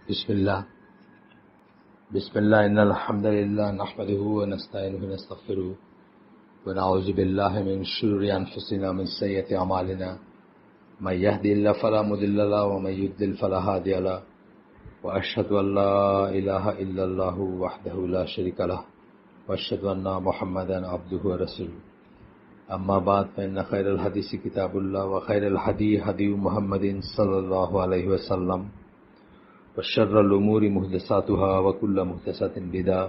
বিসমিল্লাহ বিসমিল্লাহ ইন্নাল হামদুলিল্লাহ নাহমাদুহু ওয়া নাস্তাঈনুহু ওয়া নাস্তাগফিরুহু ওয়া নাউযু বিল্লাহি মিন শুরুরি আনফুসিনা ওয়া মিন সাইয়্যাতি আমালিনা মান ইয়াহদিহিল্লাহু ফালা মুদিল্লা লাহু ওয়া মান ইউদ্লিল ফালা হাদিয়া লাহু ওয়া আশহাদু আল লা ইলাহা ইল্লাল্লাহু ওয়াহদাহু লা শারীকা লাহু ওয়া আশহাদু আন্না মুহাম্মাদান আবদুহু ওয়া রাসূলুহু আম্মা বা'দ ফাইন্না খায়রাল হাদিসি কিতাবুল্লাহ ওয়া খায়রাল হাদিয়ু মুহাম্মাদিন সাল্লাল্লাহু আলাইহি ওয়াসাল্লাম وشر الأمور محدثاتها وكل محدثة بدعة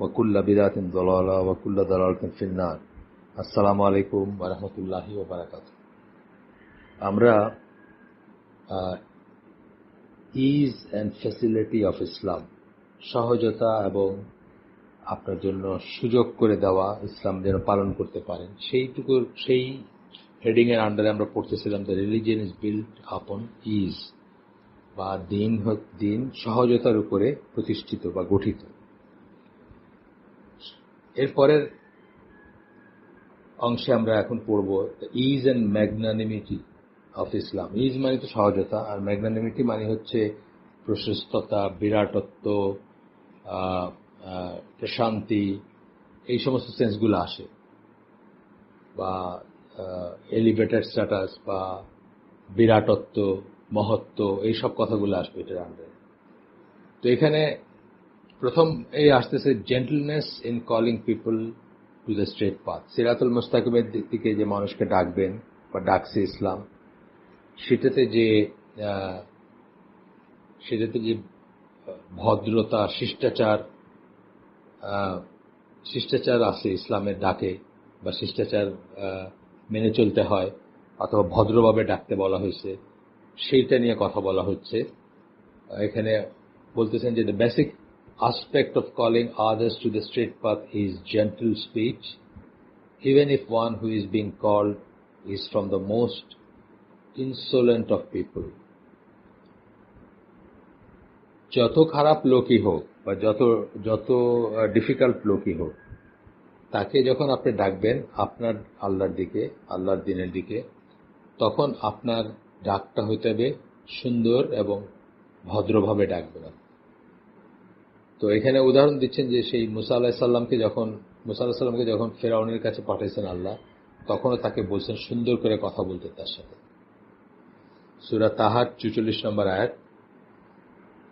وكل بدعة ضلالة وكل ضلالة في النار আসসালামু আলাইকুম ওয়া রাহমাতুল্লাহি ওয়া বারাকাতুহু। আমরা is and facility of Islam, সহজতা এবং আপনার জন্য সুযোগ করে দেওয়া ইসলাম যেন পালন করতে পারেন, সেই হেডিং এর আন্ডারে আমরা পড়তেছিলাম দ্য রিলিজিয়ন ইজ বিল্ট আপন ইজ, বা দিন সহজতার উপরে প্রতিষ্ঠিত বা গঠিত। এরপরের অংশে আমরা এখন পড়ব ease and magnanimity of Islam. Ease মানে তো সহজতা, আর ম্যাগনানিমিটি মানে হচ্ছে প্রশস্ততা, বিরাটত্ব, প্রশান্তি, এই সমস্ত সেন্সগুলো আসে, বা এলিভেটেড স্ট্যাটাস বা বিরাটত্ব, মহত্ব, এইসব কথাগুলো আসবে এটার আন্ডারে। তো এখানে প্রথম এই আসতেছে gentleness in calling people to the straight path. সিরাতুল মুস্তাকিমের দিকে যে মানুষকে ডাকবেন বা ডাকছে ইসলাম, সেটাতে যে ভদ্রতা, শিষ্টাচার আছে ইসলামের ডাকে, বা শিষ্টাচার মেনে চলতে হয়, অথবা ভদ্রভাবে ডাকতে বলা হয়েছে, সেইটা নিয়ে কথা বলা হচ্ছে। এখানে বলতেছেন যে the basic aspect of calling others to the straight path is gentle speech, even if one who is being called is from the most insolent of people. যত খারাপ লোকই হোক বা যত ডিফিকাল্ট লোকই হোক, তাকে যখন আপনি ডাকবেন আপনার আল্লাহর দিকে, আল্লাহর দ্বীনের দিকে, তখন আপনার ডাকটা হইতে হবে সুন্দর এবং ভদ্রভাবে ডাকবেন। তো এখানে উদাহরণ দিচ্ছেন যে সেই মুসা আলাইহিস সালামকে যখন ফেরাউনের কাছে পাঠাইছেন আল্লাহ, তখনও তাকে বলছেন সুন্দর করে কথা বলতে তার সাথে। সূরা তাহার ৪৪ নম্বর আয়াত,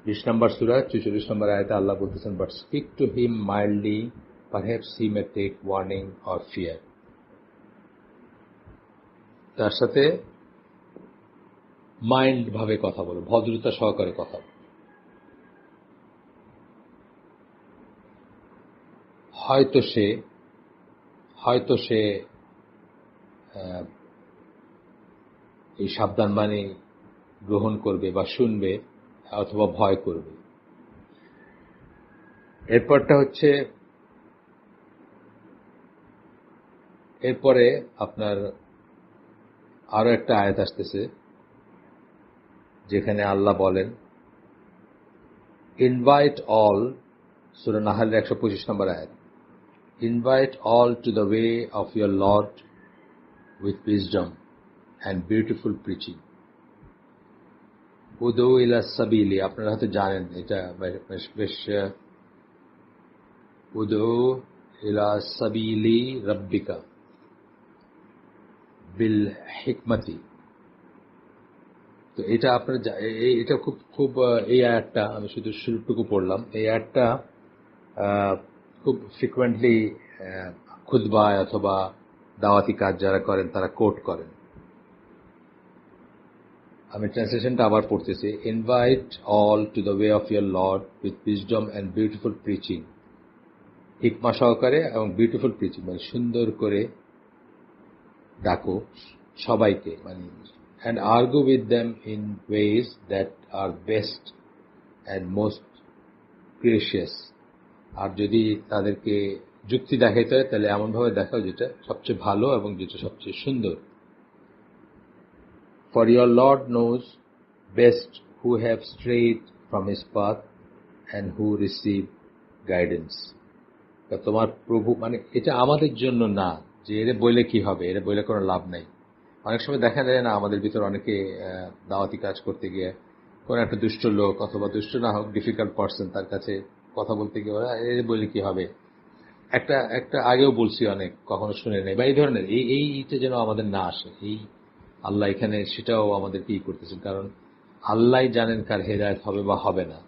২০ নম্বর সূরা ৪৪ নম্বর আয়াতে আল্লাহ বলতেছেন, but speak to him mildly, perhaps he may take warning or fear. তার সাথে মাইল্ড ভাবে কথা বলো, ভদ্রতা সহকারে কথা বলো। হয়তো সে এই সাবধান বাণী গ্রহণ করবে বা শুনবে, অথবা ভয় করবে। এরপরে আপনার আরো একটা আয়াত আসতেছে, যেখানে আল্লাহ বলেন, ইনভাইট অল, সূরা নাহলের ১২৫ নম্বর আয়াত, invite all to the way of your Lord with wisdom and beautiful preaching. উদউ ইলা সাবিলি, আপনারা হয়তো জানেন এটা বেশ, উদউ ইলা সাবিলি রাব্বিকা বিল হিকমতি। তো এটা এটা খুব এই আয়াতটা আমি শুধু শুরুটুকু পড়লাম। এই আয়াতটা খুব ফ্রিকুয়েন্টলি খুতবায় অথবা দাওয়াতি কাজ যারা করেন তারা কোট করেন। আমি ট্রান্সলেশনটা আবার পড়তেছি। Invite all to the way of your lord with wisdom and beautiful preaching. হিকমা সহকারে এবং বিউটিফুল প্রিচিং মানে সুন্দর করে ডাকো সবাইকে, মানে and argue with them in ways that are best and most precious. আর যদি তাদেরকে যুক্তি দেখাইতে হয়, তাহলে এমনভাবে দেখাও যেটা সবচেয়ে ভালো এবং যেটা সবচেয়ে সুন্দর। For your lord knows best who have strayed from his path and who receive guidance. তোমার প্রভু, মানে এটা আমাদের জন্য না যে এরে বইলে কি হবে, এরে বইলে কোনো লাভ নাই। অনেক সময় দেখা যায় না, আমাদের ভিতর অনেকে দাওয়াতি কাজ করতে গিয়ে কোন একটা দুষ্ট লোক অথবা দুষ্ট না হোক ডিফিকাল্ট পার্সন তার কাছে কথা বলতে গিয়ে ওরা এই বলে কি হবে, একটা একটা আগেও বলছি অনেক, কখনো শুনে নেই বা এই ধরনের এইটা যেন আমাদের না আসে। এই আল্লাহ এখানে সেটাও আমাদের কি করতেছেন, কারণ আল্লাহ জানেন কার হেদায়েত হবে বা হবে না।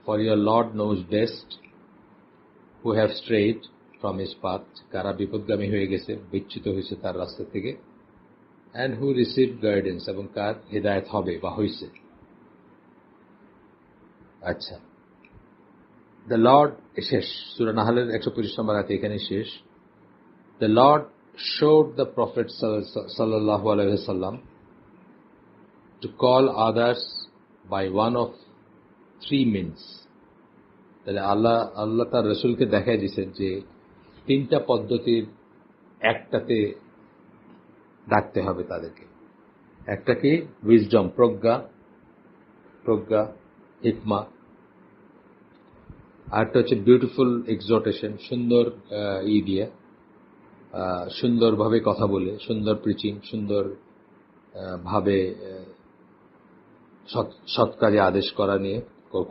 For your lord knows best who have strayed from his path, কারা বিপদগামী হয়ে গেছে, বিচ্যুত হয়েছে তার রাস্তা থেকে, অ্যান্ড হু রিসিভ গাইডেন্স, এবং কার হেদায়েত হবে বা হয়েছে। আচ্ছা, দ্য লর্ড শেষ, সূরা নাহলের 125 নম্বর আয়াত এখানে শেষ। The Lord showed the Prophet sallallahu alaihi wasallam to call others by one of three means. তাহলে আল্লাহ তার রাসূলকে দেখাই দিয়েছেন যে তিনটা পদ্ধতির একটাতে ডাকতে হবে তাদেরকে। একটা কি? উইজডম, প্রজ্ঞা, হিকমা। আরেকটা হচ্ছে বিউটিফুল এক্সহর্টেশন, সুন্দর দিয়ে সুন্দরভাবে কথা বলে, সুন্দর প্রিচিং, সুন্দর ভাবে সৎ কাজে আদেশ করা নিয়ে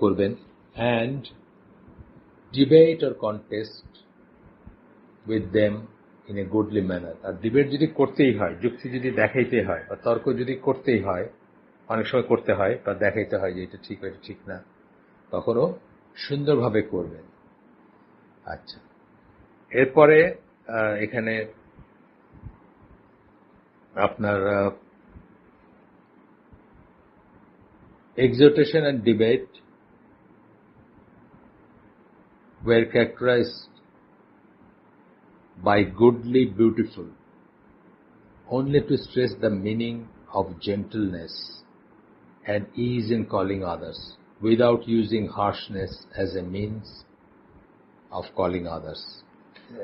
করবেন। And debate or contest with them in a goodly manner. আর ডিবেট যদি করতেই হয়, যুক্তি যদি দেখাইতে হয়, বা তর্ক যদি করতেই হয়, অনেক সময় করতে হয় বা দেখাইতে হয় যে এটা ঠিক বা এটা ঠিক না, তখনও সুন্দরভাবে করবেন। আচ্ছা, এরপরে এখানে আপনার exhortation and debate were characterized by goodly beautiful, only to stress the meaning of gentleness and ease in calling others, without using harshness as a means of calling others.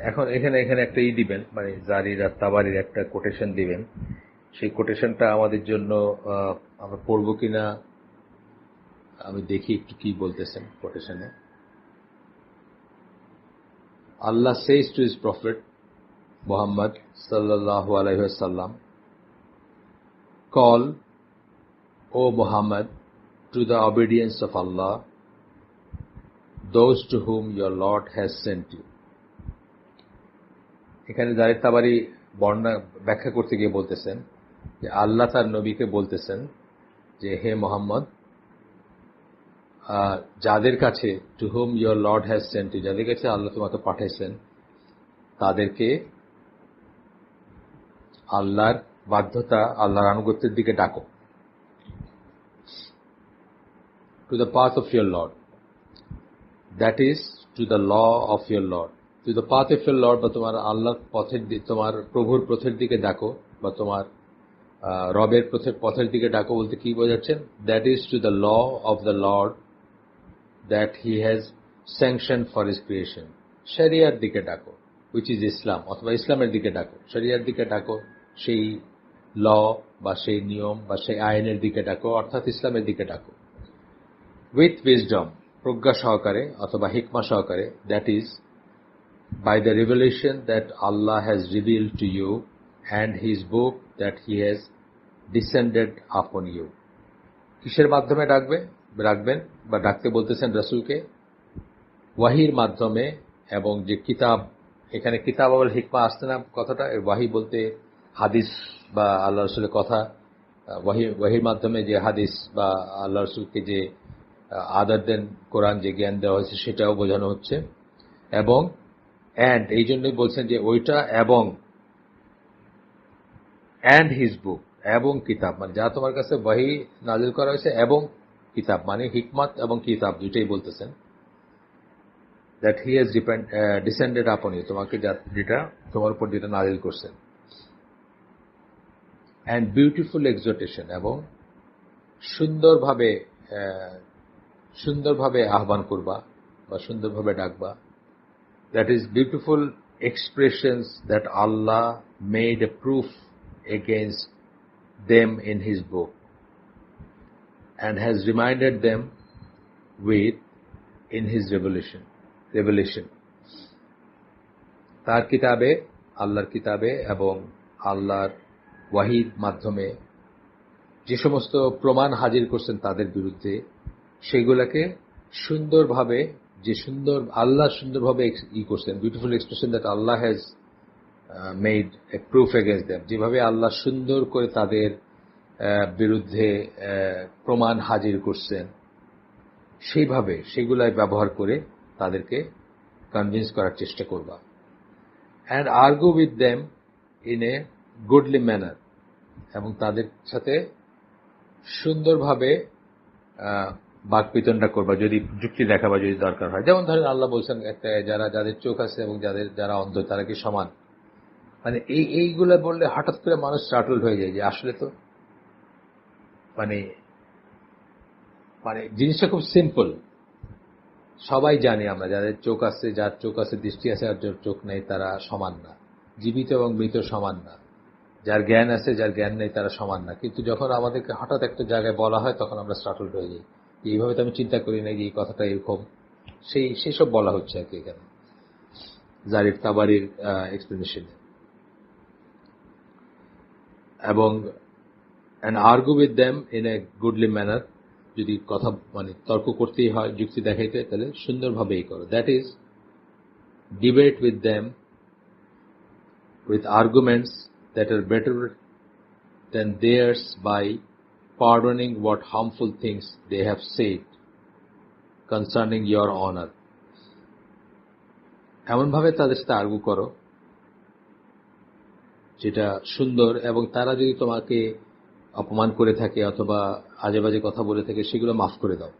এখন এখানে একটা দিবেন, মানে জারির আর তাবারির একটা কোটেশন দিবেন। সেই কোটেশনটা আমাদের জন্য আমরা পড়ব কিনা আমি দেখি একটু কি বলতেছেন কোটেশনে। Allah says to his prophet Muhammad sallallahu alaihi wasallam, call, O Muhammad, to the obedience of Allah those to whom your Lord has sent you. এখানে জারির তাবারি বর্ণনা ব্যাখ্যা করতে গিয়ে বলতেছেন যে আল্লাহ তার নবীকে বলতেছেন যে হে মুহাম্মদ, যাদের কাছে to whom your lord has sent you, যাদের কাছে আল্লাহ তোমাকে পাঠাইছেন, তাদেরকে আল্লাহর বাধ্যতা, আল্লাহর আনুগত্যের দিকে ডাকো। To the path of your Lord, that is to the law of your Lord. To the path of your Lord, বা তোমার আল্লাহর পথের, তোমার প্রভুর পথের দিকে ডাকো, বা তোমার রবের পথের দিকে ডাকো বলতে কি বোঝাচ্ছেন? That is to the law of the Lord that he has sanctioned for his creation. শরিয়ার দিকে ডাকো, which is ইসলাম, অথবা ইসলামের দিকে ডাকো। শরিয়ার দিকে ডাকো, সেই ল বা সেই নিয়ম বা সেই আইনের দিকে ডাকো, অর্থাৎ ইসলামের দিকে ডাকো। উইথ উইজডম, প্রজ্ঞা সহকারে অথবা হিকমা সহকারে, that is by the revelation that Allah has revealed to you and his book that he has descended upon you. কিসের মাধ্যমে রাখবেন বা ডাকতে বলতেছেন রাসূলকে? ওয়াহির মাধ্যমে, এবং যে কিতাব, এখানে কিতাব আল হিকমা আসছে না কথাটা, ওয়াহি বলতে হাদিস বা আল্লাহ রাসূলের কথা, ওয়াহির মাধ্যমে যে হাদিস বা আল্লাহ রাসূলকে যে আদার দেন কোরআন যে জ্ঞান দেওয়া হয়েছে সেটাও বোঝানো হচ্ছে। এবং অ্যান্ড এই জন্যই বলছেন যে ওইটা, এবং অ্যান্ড হিজ বুক, এবং কিতাব, মানে যা তোমার কাছে ওয়াহি নাজিল করা হয়েছে, এবং কিতাব মানে হিকমত এবং কিতাব দুইটাই বলতেছেন। That he has descended upon you, তোমাকে যেটা তোমার উপর যেটা নাজিল করছেন। অ্যান্ড বিউটিফুল এক্সহর্টেশন, এবং সুন্দরভাবে আহ্বান করবা বা সুন্দরভাবে ডাকবা। That is beautiful expressions that Allah made a proof against them in his book and has reminded them with in his revelation. তার কিতাবে, আল্লাহর কিতাবে এবং আল্লাহর ওয়াহির মাধ্যমে যে সমস্ত প্রমাণ হাজির করছেন তাদের বিরুদ্ধে, সেগুলোকে সুন্দরভাবে, যে আল্লাহ সুন্দরভাবে করছেন, beautiful expression that Allah has made a proof against them, যেভাবে আল্লাহ সুন্দর করে তাদের বিরুদ্ধে প্রমাণ হাজির করছেন, সেইভাবে সেগুলাই ব্যবহার করে তাদেরকে কনভিন্স করার চেষ্টা করবা। And argue with them in a goodly manner, এবং তাদের সাথে সুন্দরভাবে বাকবিতণ্ডা করবা, যদি যুক্তি দেখাবা যদি দরকার হয়। যেমন ধরেন আল্লাহ বলছেন একটা, যাদের চোখ আছে এবং যারা অন্ধ তারা কি সমান, মানে এইগুলো বললে হঠাৎ করে মানুষ স্টার্টলড হয়ে যায় যে আসলে তো মানে জিনিসটা খুব সিম্পল। সবাই জানি আমরা, যার চোখ আছে, দৃষ্টি আছে, আর যার চোখ নেই তারা সমান না। জীবিত এবং মৃত সমান না। যার জ্ঞান আছে যার জ্ঞান নেই তারা সমান না। কিন্তু যখন আমাদেরকে হঠাৎ একটা জায়গায় বলা হয় তখন আমরা স্টার্টলড হয়ে যাই, এইভাবে তো আমি চিন্তা করি না যে এই কথাটা এরকম। সেসব বলা হচ্ছে আর কি এখানে জারিফ তাবারির এক্সপ্লেনেশনে। এবং and argue with them in a goodly manner, যদি কথা তর্ক করতেই হয়, যুক্তি দেখাইতে, তাহলে সুন্দরভাবেই করো। That is debate with them with arguments that are better than theirs by pardoning what harmful things they have said concerning your honor. এমনভাবে তাদের সাথে আর্গু করো যেটা সুন্দর, এবং তারা যদি তোমাকে অপমান করে থাকে অথবা আজে বাজে কথা বলে থাকে সেগুলো মাফ করে দাও।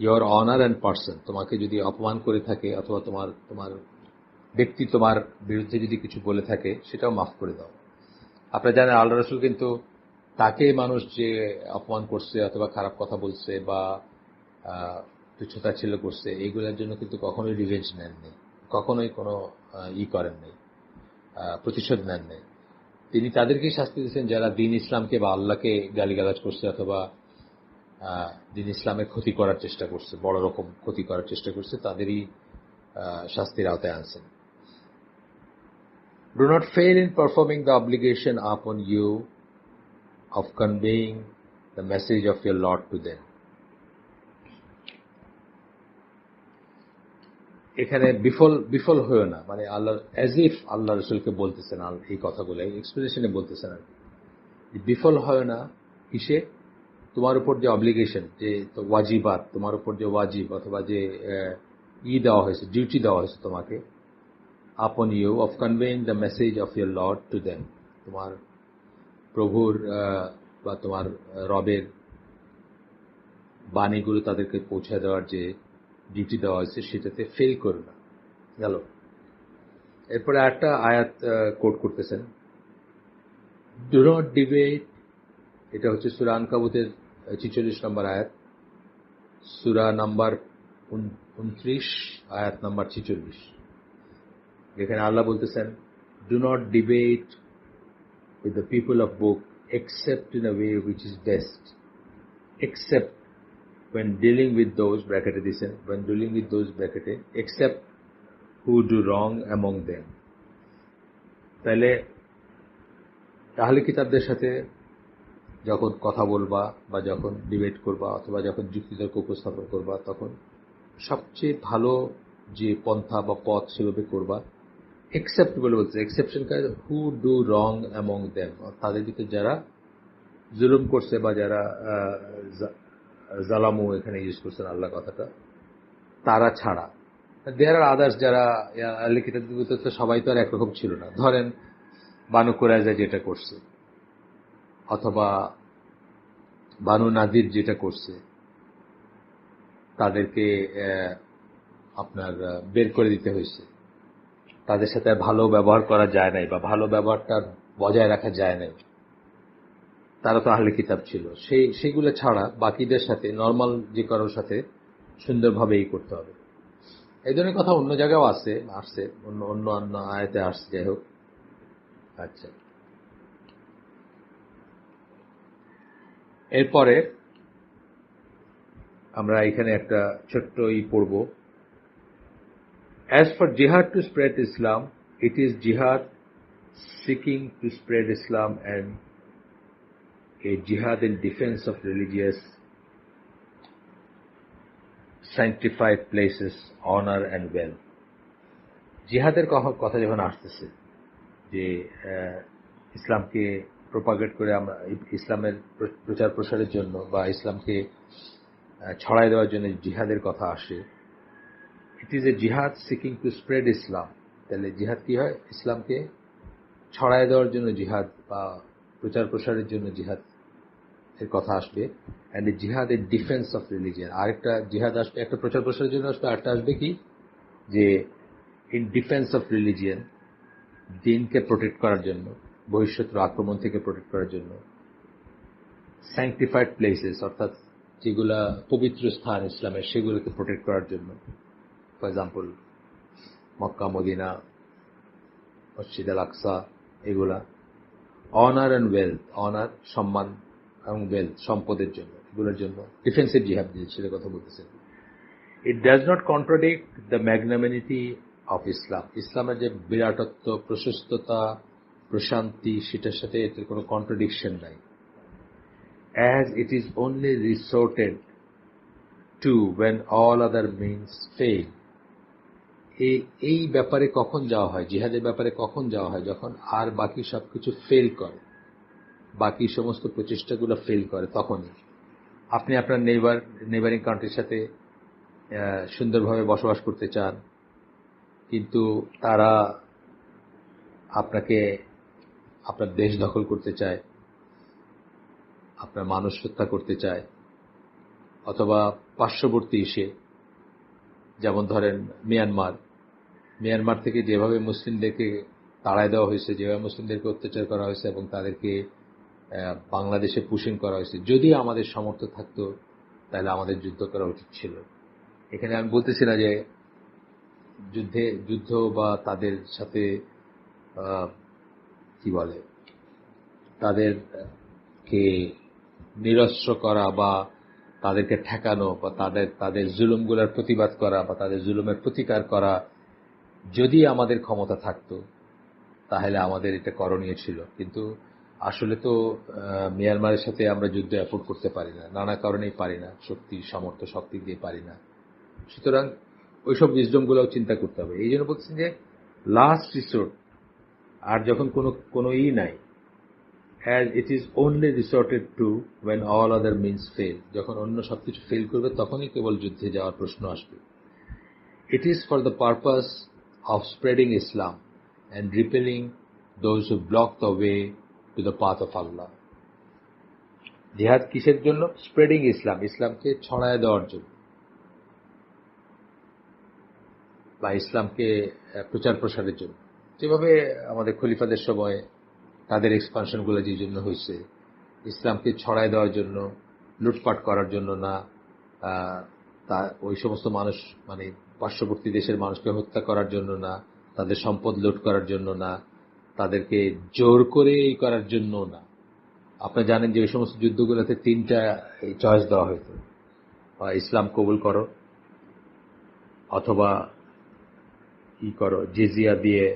your honor and person, তোমাকে যদি অপমান করে থাকে অথবা তোমার ব্যক্তি তোমার বিরুদ্ধে যদি কিছু বলে থাকে সেটাও মাফ করে দাও। আপনারা জানেন আল্লাহ রাসূল কিন্তু তাকে মানুষ যে অপমান করছে অথবা খারাপ কথা বলছে বা তুচ্ছতাচ্ছিল্য করছে, এইগুলোর জন্য কিন্তু কখনোই রিভেঞ্জ নেননি, কখনোই কোনো করেন নাই, প্রতিশোধ নেন নাই। তিনি তাদেরকেই শাস্তি দিয়েছেন যারা দ্বীন ইসলামকে বা আল্লাহকে গালিগালাজ করছে অথবা দ্বীন ইসলামের ক্ষতি করার চেষ্টা করছে, বড় রকম ক্ষতি করার চেষ্টা করছে, তাদেরই শাস্তির আওতায় আনছেন। Do not fail in performing the obligation upon you of conveying the message of your Lord to them. এখানে বিফল হয়েও না, আল্লাহ অ্যাজ ইফ আল্লাহ রাসূলকে বলতেছেন এই কথাগুলো, এই এক্সপ্লেনেশনে বলতেছেন আর কি, বিফল হয় না কিসে? তোমার উপর যে অব্লিগেশন, যে ওয়াজিবাত, তোমার উপর যে ওয়াজিব অথবা যে দেওয়া হয়েছে, ডিউটি দেওয়া হয়েছে তোমাকে, upon you of conveying the message of your Lord to them, তোমার প্রভুর বা তোমার রবের বাণীগুলো তাদেরকে পৌঁছে দেওয়ার যে ডিউটি দেওয়া হয়েছে সেটাতে ফেল করো না। গেল। এরপরে একটা আয়াত কোট করতেছেন, ডু নট ডিবেট। এটা হচ্ছে সূরা আনকাবুতের ৪৬ নম্বর আয়াত, সূরা নাম্বার ২৯ আয়াত নাম্বার ৪৬, যেখানে আল্লাহ বলতেছেন, do not debate with the people of book except in a way which is best, except when dealing with those bracketed, when dealing with those bracketed, except who do wrong among them. তাহলে কিতাবদের সাথে যখন কথা বলবা বা যখন debate করবা অথবা যখন যুক্তিতর্ক উপস্থাপন করবা, তখন সবচেয়ে ভালো যে পন্থা বা পথ সেভাবে করবা। এক্সেপ্ট বলে বলছে, এক্সেপশন কাজ who do wrong among them, তাদের ভিতরে যারা জুলুম করছে বা যারা জালামু এখানে ইউজ করছেন আল্লাহ কথাটা, তারা ছাড়া। দেয়ার আর আদার্স যারা আহলে কিতাবদের ভিতরে, তো সবাই তো আর একরকম ছিল না। ধরেন বানু কুরাইজা যেটা করছে অথবা বানু নাদির যেটা করছে, তাদেরকে আপনার বের করে দিতে হয়েছে, তাদের সাথে ভালো ব্যবহার করা যায় নাই বা ভালো ব্যবহারটা বজায় রাখা যায় নাই। তারা তো আহলে কিতাব ছিল। সেইগুলো ছাড়া বাকিদের সাথে, নর্মাল যে কারোর সাথে সুন্দরভাবেই করতে হবে। এই ধরনের কথা অন্য জায়গাও আসছে, অন্য আয়াতে আসছে। যাই হোক, আচ্ছা, এরপরে আমরা এখানে একটা ছোট্ট পড়ব। As for jihad to spread Islam, it is jihad seeking to spread Islam and a jihad in defense of religious sanctified places, honor and wealth. জিহাদের কথা যখন আসতেছে যে ইসলামকে প্রপাগেট করে আমরা ইসলামের প্রচার প্রসারের জন্য বা ইসলামকে ছড়াই দেওয়ার জন্য জিহাদের কথা আসে, ইট ইজ এ জিহাদ সিকিং টু স্প্রেড ইসলাম। তাহলে জিহাদ কি হয়? ইসলামকে ছড়াই দেওয়ার জন্য জিহাদ বা প্রচার প্রসারের জন্য জিহাদ এর কথা আসবে। অ্যান্ড এ জিহাদ এ ডিফেন্স অফ রিলিজিয়ান, আরেকটা জিহাদ আসবে, একটা প্রচার প্রসারের জন্য আসবে, আরেকটা আসবে কি যে ইন ডিফেন্স অফ রিলিজিয়ান, দিনকে প্রোটেক্ট করার জন্য, বহিঃশত্রু আক্রমণ থেকে প্রোটেক্ট করার জন্য। স্যাংটিফাইড প্লেসেস, অর্থাৎ যেগুলা পবিত্র স্থান ইসলামের, সেগুলোকে প্রোটেক্ট করার জন্য। ফর এক্সাম্পল মক্কা, মদিনা, মসজিদ আল আকসা, এগুলা। অনার অ্যান্ড ওয়েলথ, অনার সম্মান এবং ওয়েলথ সম্পদের জন্য, এগুলোর জন্য ডিফেন্সিভ জিহাদ সেটা কথা বলতেছেন। It does not contradict the magnanimity of Islam, ইসলামের যে বিরাটত্ব, প্রশস্ততা, প্রশান্তি, সেটার সাথে এটার কোনো কন্ট্রাডিকশন নাই। As it is only resorted to when all other means fail, এই ব্যাপারে কখন যাওয়া হয়, জিহাদের ব্যাপারে কখন যাওয়া হয়? যখন আর বাকি সবকিছু ফেল করে, বাকি সমস্ত প্রচেষ্টাগুলো ফেল করে, তখনই। আপনি আপনার নেইবারিং কান্ট্রির সাথে সুন্দরভাবে বসবাস করতে চান, কিন্তু তারা আপনাকে আপনার দেশ দখল করতে চায়, আপনার মানুষ হত্যা করতে চায়, অথবা পার্শ্ববর্তী এসে, যেমন ধরেন মিয়ানমার থেকে যেভাবে মুসলিমদেরকে তাড়ায় দেওয়া হয়েছে, যেভাবে মুসলিমদেরকে অত্যাচার করা হয়েছে এবং তাদেরকে বাংলাদেশে পুশিং করা হয়েছে, যদি আমাদের সামর্থ্য থাকতো তাহলে আমাদের যুদ্ধ করা উচিত ছিল। এখানে আমি বলতেছি না যে যুদ্ধ বা তাদের সাথে কি বলে, তাদেরকে নিরস্ত্র করা বা তাদেরকে ঠেকানো বা তাদের জুলুমগুলোর প্রতিবাদ করা বা তাদের জুলুমের প্রতিকার করা যদি আমাদের ক্ষমতা থাকতো তাহলে আমাদের এটা করণীয় ছিল। কিন্তু আসলে তো মিয়ানমারের সাথে আমরা যুদ্ধ অ্যাফোর্ড করতে পারি না, নানা কারণেই পারি না, সামর্থ্য শক্তি দিয়ে পারি না। সুতরাং ওইসব উইজডমগুলোও চিন্তা করতে হবে। এই জন্য বলছেন যে লাস্ট রিসোর্ট, আর যখন কোনো নাই, as it is only resorted to when all other means fail, যখন অন্য সবকিছু ফেল করবে তখনই কেবল যুদ্ধে যাওয়ার প্রশ্ন আসবে। It is for the purpose of spreading Islam and repelling those who block the way to the path of Allah. জিহাদ কিসের জন্য? স্প্রেডিং ইসলাম, ইসলামকে ছড়ায় দেওয়ার জন্য, বা ইসলামকে প্রচার প্রসারের জন্য। যেভাবে আমাদের খলিফাদের সময় তাদের এক্সপানশনগুলো যে জন্য হয়েছে, ইসলামকে ছড়ায় দেওয়ার জন্য, লুটপাট করার জন্য না, ওই সমস্ত মানুষ মানে পার্শ্ববর্তী দেশের মানুষকে হত্যা করার জন্য না, তাদের সম্পদ লুট করার জন্য না, তাদেরকে জোর করে করার জন্য না। আপনি জানেন যে ওই সমস্ত যুদ্ধগুলোতে 3টা চয়েস দেওয়া হতো, ইসলাম কবুল করো, অথবা করো জিজিয়া দিয়ে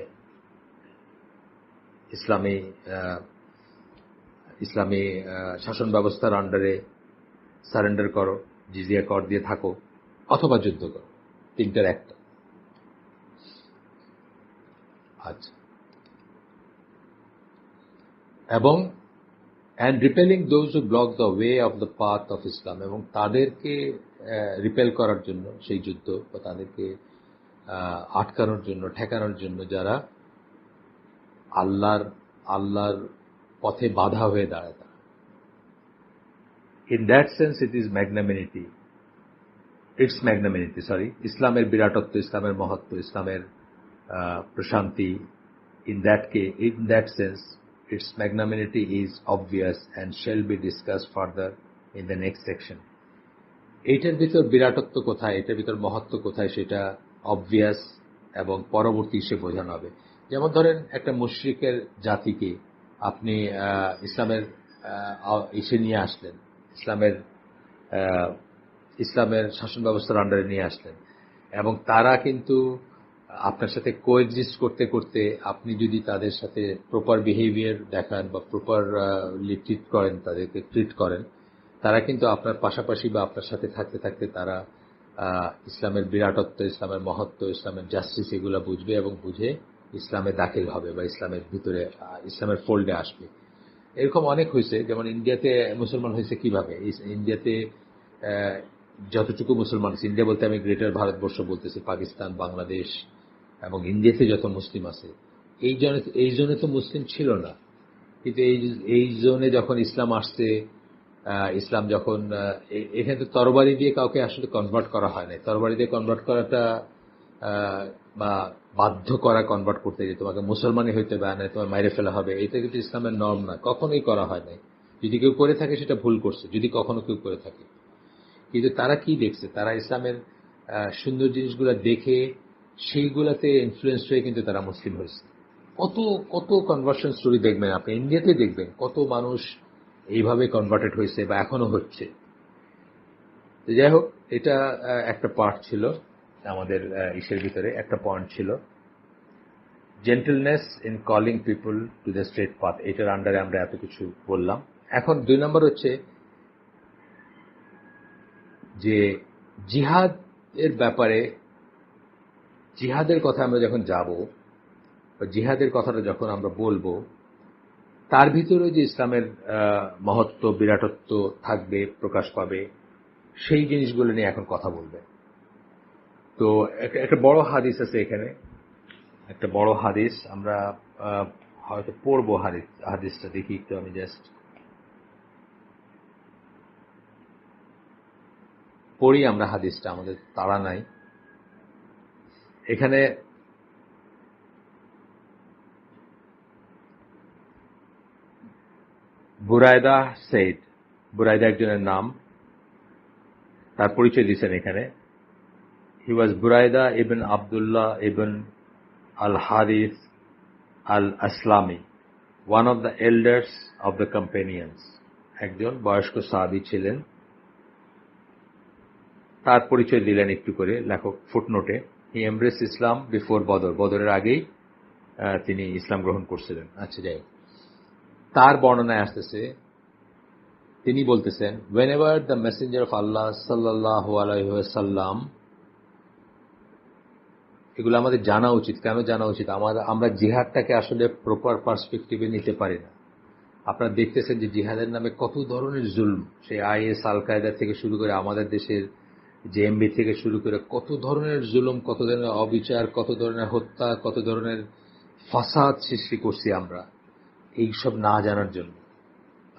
ইসলামী শাসন ব্যবস্থার আন্ডারে সারেন্ডার করো, জিজিয়া কর দিয়ে থাকো, অথবা যুদ্ধ করো। 3টার একটা। আচ্ছা, এবং and repelling those who block the way of the path of Islam, এবং তাদেরকে রিপেল করার জন্য সেই যুদ্ধ, বা তাদেরকে আটকানোর জন্য, ঠেকানোর জন্য যারা আল্লাহর পথে বাধা হয়ে দাঁড়ায়। তারা ইন দ্যাট সেন্স ইটস ম্যাগনামিনিটি, ইসলামের বিরাটত্ব, ইসলামের মহত্ব, ইসলামের প্রশান্তি, in that sense its magnanimity is obvious and shall be discussed further in the next section. এইটার ভিতর বিরাটত্ব কোথায়, এটার ভিতর মহত্ব কোথায়, সেটা অবভিয়াস এবং পরবর্তী হিসেবে বোঝানো হবে। যেমন ধরেন একটা মুশরিকের জাতিকে আপনি ইসলামের নিয়ে আসলেন, ইসলামের শাসন ব্যবস্থার আন্ডারে নিয়ে আসলেন, এবং তারা কিন্তু আপনার সাথে কোএক্সিস্ট করতে করতে আপনি যদি তাদের সাথে প্রপার বিহেভিয়ার দেখান বা প্রপারলি ট্রিট করেন, তাদেরকে ট্রিট করেন, তারা কিন্তু আপনার পাশাপাশি বা আপনার সাথে থাকতে থাকতে তারা ইসলামের বিরাটত্ব, ইসলামের মহত্ব, ইসলামের জাস্টিস এগুলা বুঝবে এবং বুঝে ইসলামে দাখিল হবে বা ইসলামের ভিতরে ইসলামের ফোল্ডে আসবে। এরকম অনেক হয়েছে। যেমন ইন্ডিয়াতে মুসলমান হয়েছে কিভাবে? ইন্ডিয়াতে যতটুকু মুসলমান আছে, ইন্ডিয়া বলতে আমি গ্রেটার ভারতবর্ষ বলতেছি, পাকিস্তান, বাংলাদেশ এবং ইন্ডিয়াতে যত মুসলিম আছে, এই জোনে তো মুসলিম ছিল না। কিন্তু এই জোনে যখন ইসলাম আসছে, ইসলাম যখন এখানে তো তরবারি দিয়ে কাউকে আসলে কনভার্ট করা হয় না। তরবারি দিয়ে কনভার্ট করাটা বা বাধ্য করা কনভার্ট করতে, যে তোমাকে মুসলমানই হইতে হবে না, তোমার মাইরে ফেলা হবে, এটা কিন্তু ইসলামের নর্ম না, কখনোই করা হয় নাই। যদি কেউ করে থাকে সেটা ভুল করছে, যদি কখনো কেউ করে থাকে। কিন্তু তারা কি দেখছে? তারা ইসলামের সুন্দর জিনিসগুলো দেখে সেইগুলাতে ইনফ্লুয়েন্স হয়ে কিন্তু তারা মুসলিম হয়েছে। কত কত কনভার্সন স্টোরি দেখবেন আপনি, ইন্ডিয়াতে দেখবেন কত মানুষ এইভাবে কনভার্টেড হয়েছে বা এখনো হচ্ছে। যাই হোক, এটা একটা পার্ট ছিল আমাদের ইসের ভিতরে, একটা পয়েন্ট ছিল gentleness in calling people to the straight path. এটার আন্ডারে আমরা এত কিছু বললাম। এখন 2 নম্বর হচ্ছে যে জিহাদ এর ব্যাপারে, জিহাদের কথা আমরা যখন যাব বা জিহাদের কথাটা যখন আমরা বলবো, তার ভিতরে যে ইসলামের মহত্ব, বিরাটত্ব থাকবে, প্রকাশ পাবে, সেই জিনিসগুলো নিয়ে এখন কথা বলবে। তো একটা বড় হাদিস আছে এখানে, একটা বড় হাদিস আমরা হয়তো পড়বো। হাদিসটা দেখি একটু, আমি জাস্ট পড়ি আমরা হাদিসটা, আমাদের তাড়া নাই। এখানে বুরায়দা সেইদ, বুরায়দা একজনের নাম, তার পরিচয় দিচ্ছেন এখানে। He was Buraydah ibn Abdullah ibn al Harith al Aslami, one of the elders of the companions. একজন বয়স্ক সাহাবী ছিলেন। তার পরিচয় দিলেন একটু করে লেখক ফুটনোটে। হি এমব্রেস ইসলাম বিফোর বদর, বদরের আগেই তিনি ইসলাম গ্রহণ করছিলেন। আচ্ছা, যাই হোক, তার বর্ণনায় আসতেছে, তিনি বলতেছেন, whenever the messenger of Allah sallallahu alaihi wasallam, এগুলো আমাদের জানা উচিত। কেন জানা উচিত? আমরা জিহাদটাকে আসলে প্রপার পার্সপেক্টিভে নিতে পারি না। আপনারা দেখতেছেন যে জিহাদের নামে কত ধরনের জুলম, সেই আইএস, আল কায়দা থেকে শুরু করে আমাদের দেশের জেএমবি থেকে শুরু করে কত ধরনের জুলুম, কত ধরনের অবিচার, কত ধরনের হত্যা, কত ধরনের ফাসাদ সৃষ্টি করছি আমরা এইসব না জানার জন্য।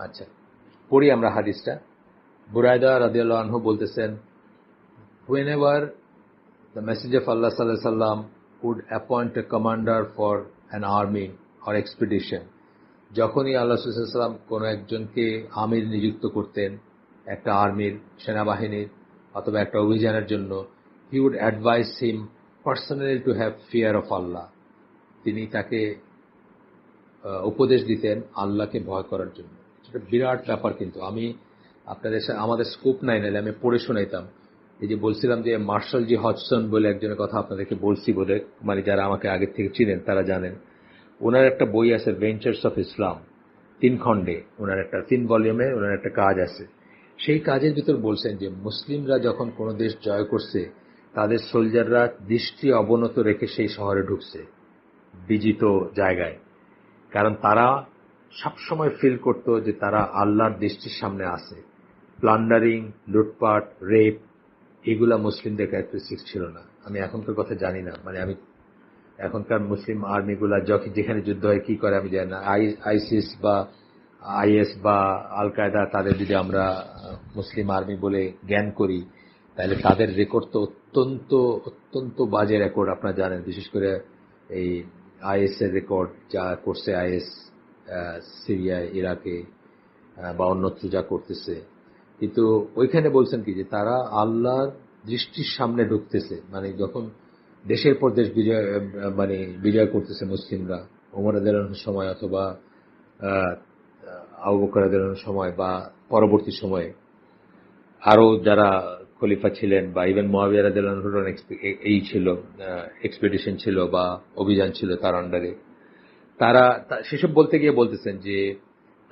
আচ্ছা, পড়ি আমরা হাদিসটা। বুরায়দা রাদিয়াল্লাহু আনহু বলতেছেন, whenever the messenger of Allah sallallahu alaihi wasallam would appoint a commander for an army or expedition, যখনই আল্লাহ সাল্লাল্লাহু আলাইহি ওয়াসাল্লাম কোন একজনকে আমির নিযুক্ত করতেন একটা আর্মির, সেনাবাহিনীর অথবা একটা অভিযানের জন্য, he would advise him personally to have fear of Allah, তিনি তাকে উপদেশ দিতেন আল্লাহকে ভয় করার জন্য। এটা বিরাট ব্যাপার। কিন্তু আমি আপনাদের আমাদের স্কোপ নাই, নাহলে আমি পড়ে শোনাইতাম। এই যে বলছিলাম যে মার্শাল জি হডসন বলে একজনের কথা আপনাদেরকে বলছি বোধহয়, মানে যারা আমাকে আগের থেকে চিনেন তারা জানেন। ওনার একটা বই আছে ভেঞ্চার্স অফ ইসলাম, 3 খণ্ডে, ওনার একটা 3 ভলিউমে ওনার একটা কাজ আছে। সেই কাজের ভিতর বলছেন যে মুসলিমরা যখন কোনো দেশ জয় করছে, তাদের সোলজাররা দৃষ্টি অবনত রেখে সেই শহরে ঢুকছে, বিজিত জায়গায়। কারণ তারা সবসময় ফিল করত যে তারা আল্লাহর দৃষ্টির সামনে আছে। প্লান্ডারিং, লুটপাট, রেপ, এগুলা মুসলিমদের ক্যারেক্টারিস্টিক্স ছিল না। আমি এখনকার কথা জানি না, মানে আমি এখনকার মুসলিম আর্মিগুলা যেখানে যুদ্ধ হয় কি করে আমি জানি না। আইসিস বা আইএস বা আল কায়দা, তাদের যদি আমরা মুসলিম আর্মি বলে জ্ঞান করি, তাহলে তাদের রেকর্ড তো অত্যন্ত অত্যন্ত বাজে রেকর্ড। আপনারা জানেন, বিশেষ করে এই আইএস এর রেকর্ড, যা করছে আইএস সিরিয়ায়, ইরাকে বা অন্যত্র যা করতেছে। কিন্তু ওইখানে বলছেন কি যে তারা আল্লাহর দৃষ্টির সামনে ঢুকতেছে, মানে যখন দেশের পর দেশ বিজয় করতেছে মুসলিমরা, ওমর রাদিয়াল্লাহু আনহুর সময় অথবা আবু বকর রাদিয়াল্লাহু আনহুর সময় বা পরবর্তী সময়ে আরো যারা খলিফা ছিলেন, বা ইভেন মুয়াবিয়া রাদিয়াল্লাহু আনহুর এই ছিল, এক্সপেডিশন ছিল বা অভিযান ছিল তার আন্ডারে। তারা সেসব বলতে গিয়ে বলতেছেন যে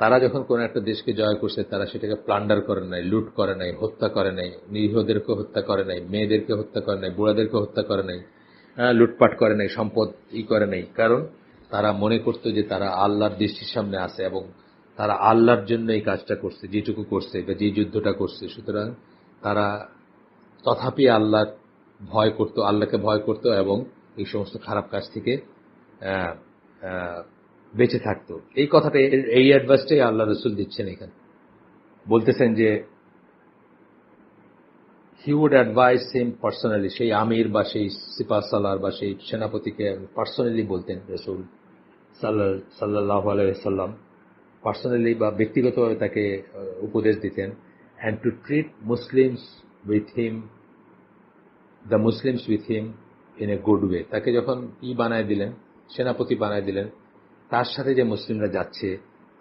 তারা যখন কোন একটা দেশকে জয় করছে, তারা সেটাকে প্লান্ডার করে নাই, লুট করে নাই, হত্যা করে নাই, নিরীহদেরকে হত্যা করে নাই, মেয়েদেরকে হত্যা করে নাই, বুড়াদেরকে হত্যা করে নাই, লুটপাট করে নাই, সম্পদ করে নাই। কারণ তারা মনে করতো যে তারা আল্লাহর দৃষ্টির সামনে আছে এবং তারা আল্লাহর জন্য এই কাজটা করছে, যেটুকু করছে বা যে যুদ্ধটা করছে। সুতরাং তারা তথাপি আল্লাহকে ভয় করত এবং এই সমস্ত খারাপ কাজ থেকে বেঁচে থাকতো। এই কথাটা, এই অ্যাডভাইসটাই আল্লাহ রসুল দিচ্ছেন এখানে। বলতেছেন যে he would advise him personally, সেই আমির বা সেই সিপাহ সালার বা সেই সেনাপতিকে পার্সোনালি বলতেন রসুল সাল্লাল্লাহু আলাইহি ওয়াসাল্লাম, পার্সোনালি বা ব্যক্তিগতভাবে তাকে উপদেশ দিতেন। And to treat the Muslims with him in a good way. তাকে যখন বানায় দিলেন, সেনাপতি বানায় দিলেন, তার সাথে যে মুসলিমরা যাচ্ছে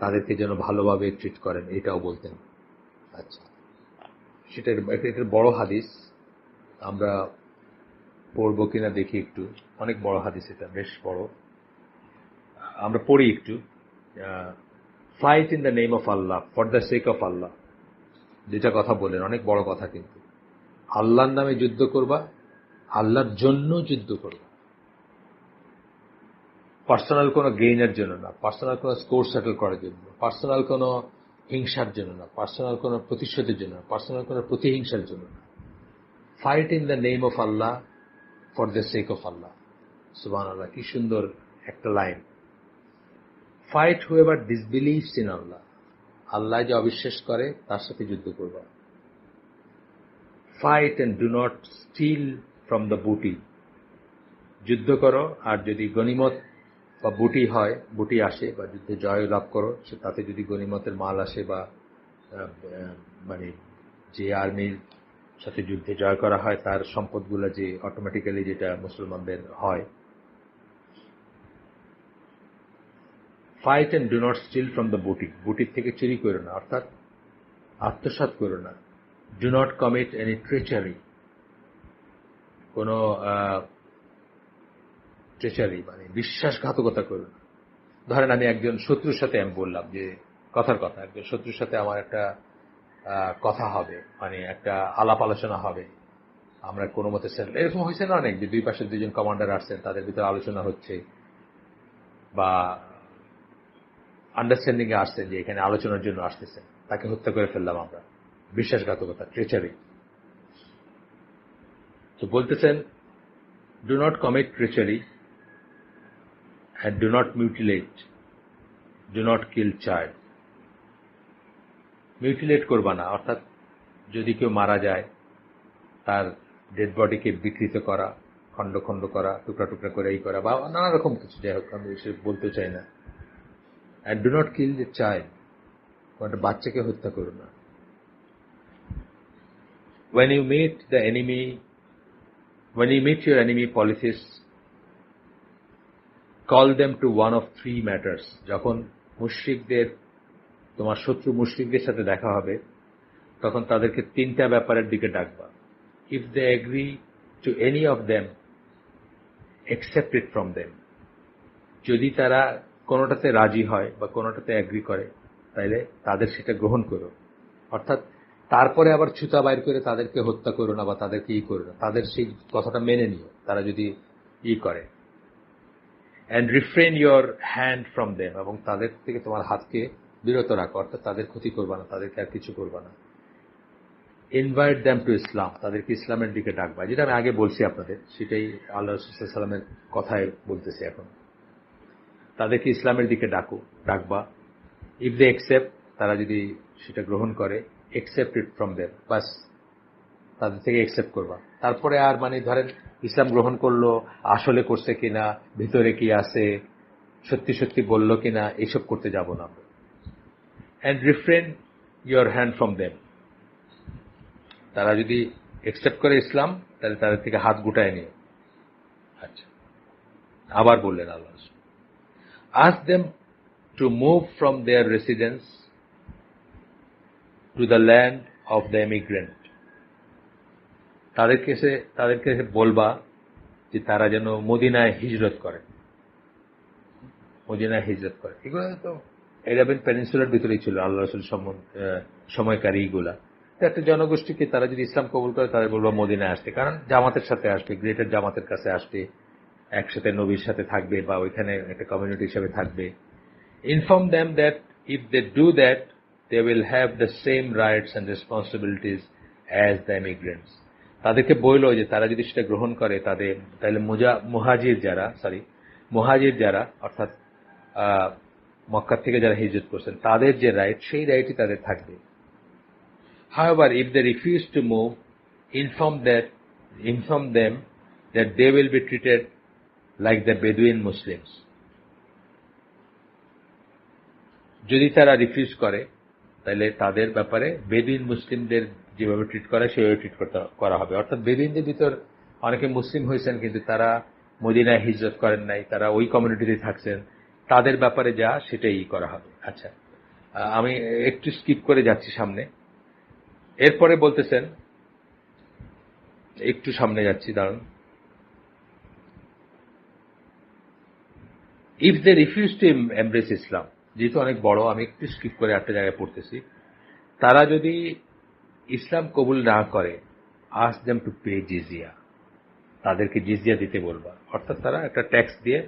তাদেরকে যেন ভালোভাবে ট্রিট করেন, এটাও বলতেন। আচ্ছা, এটার বড় হাদিস, আমরা পড়বো কিনা দেখি একটু। অনেক বড় হাদিস, এটা বেশ বড়, আমরা পড়ি একটু। Fight in the name of Allah, for the sake of Allah, যেটা কথা বললেন অনেক বড় কথা। কিন্তু আল্লাহর নামে যুদ্ধ করবা, আল্লাহর জন্য যুদ্ধ করবা, পার্সোনাল কোনো গেইনের জন্য না, পার্সোনাল কোনো স্কোর সেটেল করার জন্য, পার্সোনাল কোনো হিংসার জন্য না, পার্সোনাল কোনো প্রতিশোধের জন্য না, পার্সোনাল কোনো প্রতিহিংসার জন্য না। Fight in the name of Allah, for the sake of Allah. সুবহানাল্লাহ, কি সুন্দর একটা line. Fight whoever disbelieves in Allah, আল্লাহ যে অবিশ্বাস করে তার সাথে যুদ্ধ করবা। Fight and do not steal from the booty, যুদ্ধ করো আর যদি গনিমত বা বুটি আসে বা যুদ্ধে জয় লাভ করো, তাতে যদি গনিমতের মাল আসে বা মানে যে আর্মির সাথে যুদ্ধে জয় করা হয় তার সম্পদগুলো যে অটোমেটিক্যালি যেটা মুসলমানদের হয়। Fight and do not steal from the বুটির থেকে চুরি করো না, অর্থাৎ আত্মসাৎ করো না। Do not commit any treachery, কোনো ট্রেচারি মানে বিশ্বাসঘাতকতা করো না। ধরেন আমি একজন শত্রুর সাথে, আমি বললাম যে কথার কথা, একজন শত্রুর সাথে আমার একটা কথা হবে, মানে একটা আলাপ আলোচনা হবে, আমরা কোনো মতে এরকম হয়েছে না অনেক, যে দুই পাশে দুইজন কমান্ডার আসছেন, তাদের ভিতরে আলোচনা হচ্ছে বা আন্ডারস্ট্যান্ডিং এ আসছেন যে এখানে আলোচনার জন্য আসতেছেন, তাকে হত্যা করে ফেললাম আমরা, বিশ্বাসঘাতকতা, ট্রেচারি। তো বলতেছেন do not commit treachery and do not mutilate, do not kill child. Mutilate করবা না, অর্থাৎ যদি কেউ মারা যায় তার ডেড বডিকে বিকৃত করা, খণ্ড খণ্ড করা, টুকরা টুকরা করে এই করা বা নানা রকম কিছু, যাই হোক আমি সে বলতে চাই না। and do not kill the child, একটা বাচ্চাকে হত্যা করো না। when you meet your enemy polytheists, call them to one of three matters. যখন তোমার শত্রু মুশরিকদের সাথে দেখা হবে, তখন তাদেরকে তিনটা ব্যাপারের দিকে ডাকবা। If they agree to any of them, accept it from them. যদি তারা কোনোটাতে রাজি হয় বা কোনোটাতে এগ্রি করে, তাইলে তাদের সেটা গ্রহণ করো। অর্থাৎ তারপরে আবার ছুতা বাইর করে তাদেরকে হত্যা করো না বা তাদেরকে করো না, তাদের সেই কথাটা মেনে নিও তারা যদি করে। and refrain your hand from them, এবং তাদের থেকে তোমার হাতকে বিরত রাখো, অর্থাৎ তাদের ক্ষতি করবা না, তাদেরকে আর কিছু করবা না। invite them to Islam, তাদেরকে ইসলামের দিকে ডাকবা, যেটা আমি আগে বলছি আপনাদের, সেটাই আল্লাহ রাসূল সাল্লাল্লাহু আলাইহি ওয়াসাল্লামের কথায় বলতেছি এখন। তাদেরকে ইসলামের দিকে ডাকবা। if they accept, তারা যদি সেটা গ্রহণ করে, accept it from them, বাস তাদের থেকে accept করবা। তারপরে আর মানে ধরেন ইসলাম গ্রহণ করলো, আসলে করছে কিনা, ভিতরে কি আছে, সত্যি সত্যি বললো কিনা, এইসব করতে যাব না। and refrain your hand from them, তারা যদি অ্যাকসেপ্ট করে ইসলাম, তাহলে তাদের থেকে হাত গুটায় নিও। আচ্ছা, আবার বললেন আল্লাহ, ask them to move from their residence to the land of the immigrant, তাদেরকে বলবা যে তারা যেন মদিনায় হিজরত করে। এগুলো তো এরাবিয়ান পেনিনসুলার ভিতরেই ছিল আল্লাহ রাসূল সময়কারী এগুলা। একটা জনগোষ্ঠীকে তারা যদি ইসলাম কবুল করে তাদের বলবো মদিনায় আসতে, কারণ জামাতের সাথে আসবে, গ্রেটার জামাতের কাছে আসবে, একসাথে নবীর সাথে থাকবে বা ওইখানে একটা কমিউনিটি হিসেবে থাকবে। Inform them that if they do that they will have the same rights and responsibilities as the immigrants. তাদেরকে বলল যে তারা যদি সেটা গ্রহণ করে তাহলে মুহাজির যারা অর্থাৎ মক্কা থেকে যারা হিজরত করছেন তাদের যে রাইট সেই রাইটই তাদের থাকবে। However, if they refuse to move, inform them that they will be treated like the Bedouin Muslims. যদি তারা রিফিউজ করে তাহলে তাদের ব্যাপারে বেদুইন মুসলিমদের যেভাবে ট্রিট করে সেভাবে ট্রিট করা হবে। অর্থাৎ বেদুইনদের ভিতর অনেকে মুসলিম হয়েছেন কিন্তু তারা মদিনায় হিজরত করেন নাই, তারা ওই কমিউনিটিতে থাকছেন, তাদের ব্যাপারে যা সেটাই করা হবে। আচ্ছা, আমি একটু স্কিপ করে যাচ্ছি সামনে। এরপরে বলতেছেন, একটু সামনে যাচ্ছি, দাঁড়ান। If they refuse to embrace Islam, যেহেতু অনেক বড় আমি একটু স্কিপ করে একটা জায়গায় পড়তেছি। তারা যদি ইসলাম কবুল না করে, আস্ক দেম টু পে জিজিয়া, তাদেরকে জিজিয়া দিতে বলবা। অর্থাৎ তারা একটা ট্যাক্স দিয়ে,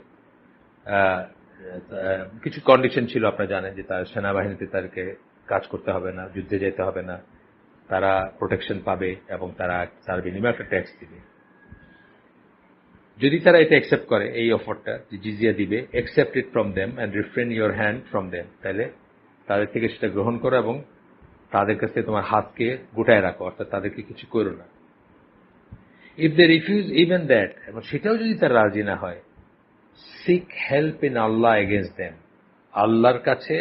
কিছু কন্ডিশন ছিল আপনারা জানেন, যে তার সেনাবাহিনীতে তাদেরকে কাজ করতে হবে না, যুদ্ধে যেতে হবে না, তারা প্রোটেকশন পাবে এবং তার বিনিময়ে একটা ট্যাক্স দিবে। যদি তারা এটা অ্যাকসেপ্ট করে, এই অফারটা যে জিজিয়া দিবে, accept it from them and refrain your hand from them, তাহলে তাদের থেকে সেটা গ্রহণ করো এবং তাদের কাছে তোমার হাতকে গোটায় রাখো, অর্থাৎ তাদেরকে কিছু করো না। If they refuse even that, এবং সেটাও যদি তারা রাজি না হয়, seek help in Allah against them, আল্লাহর কাছে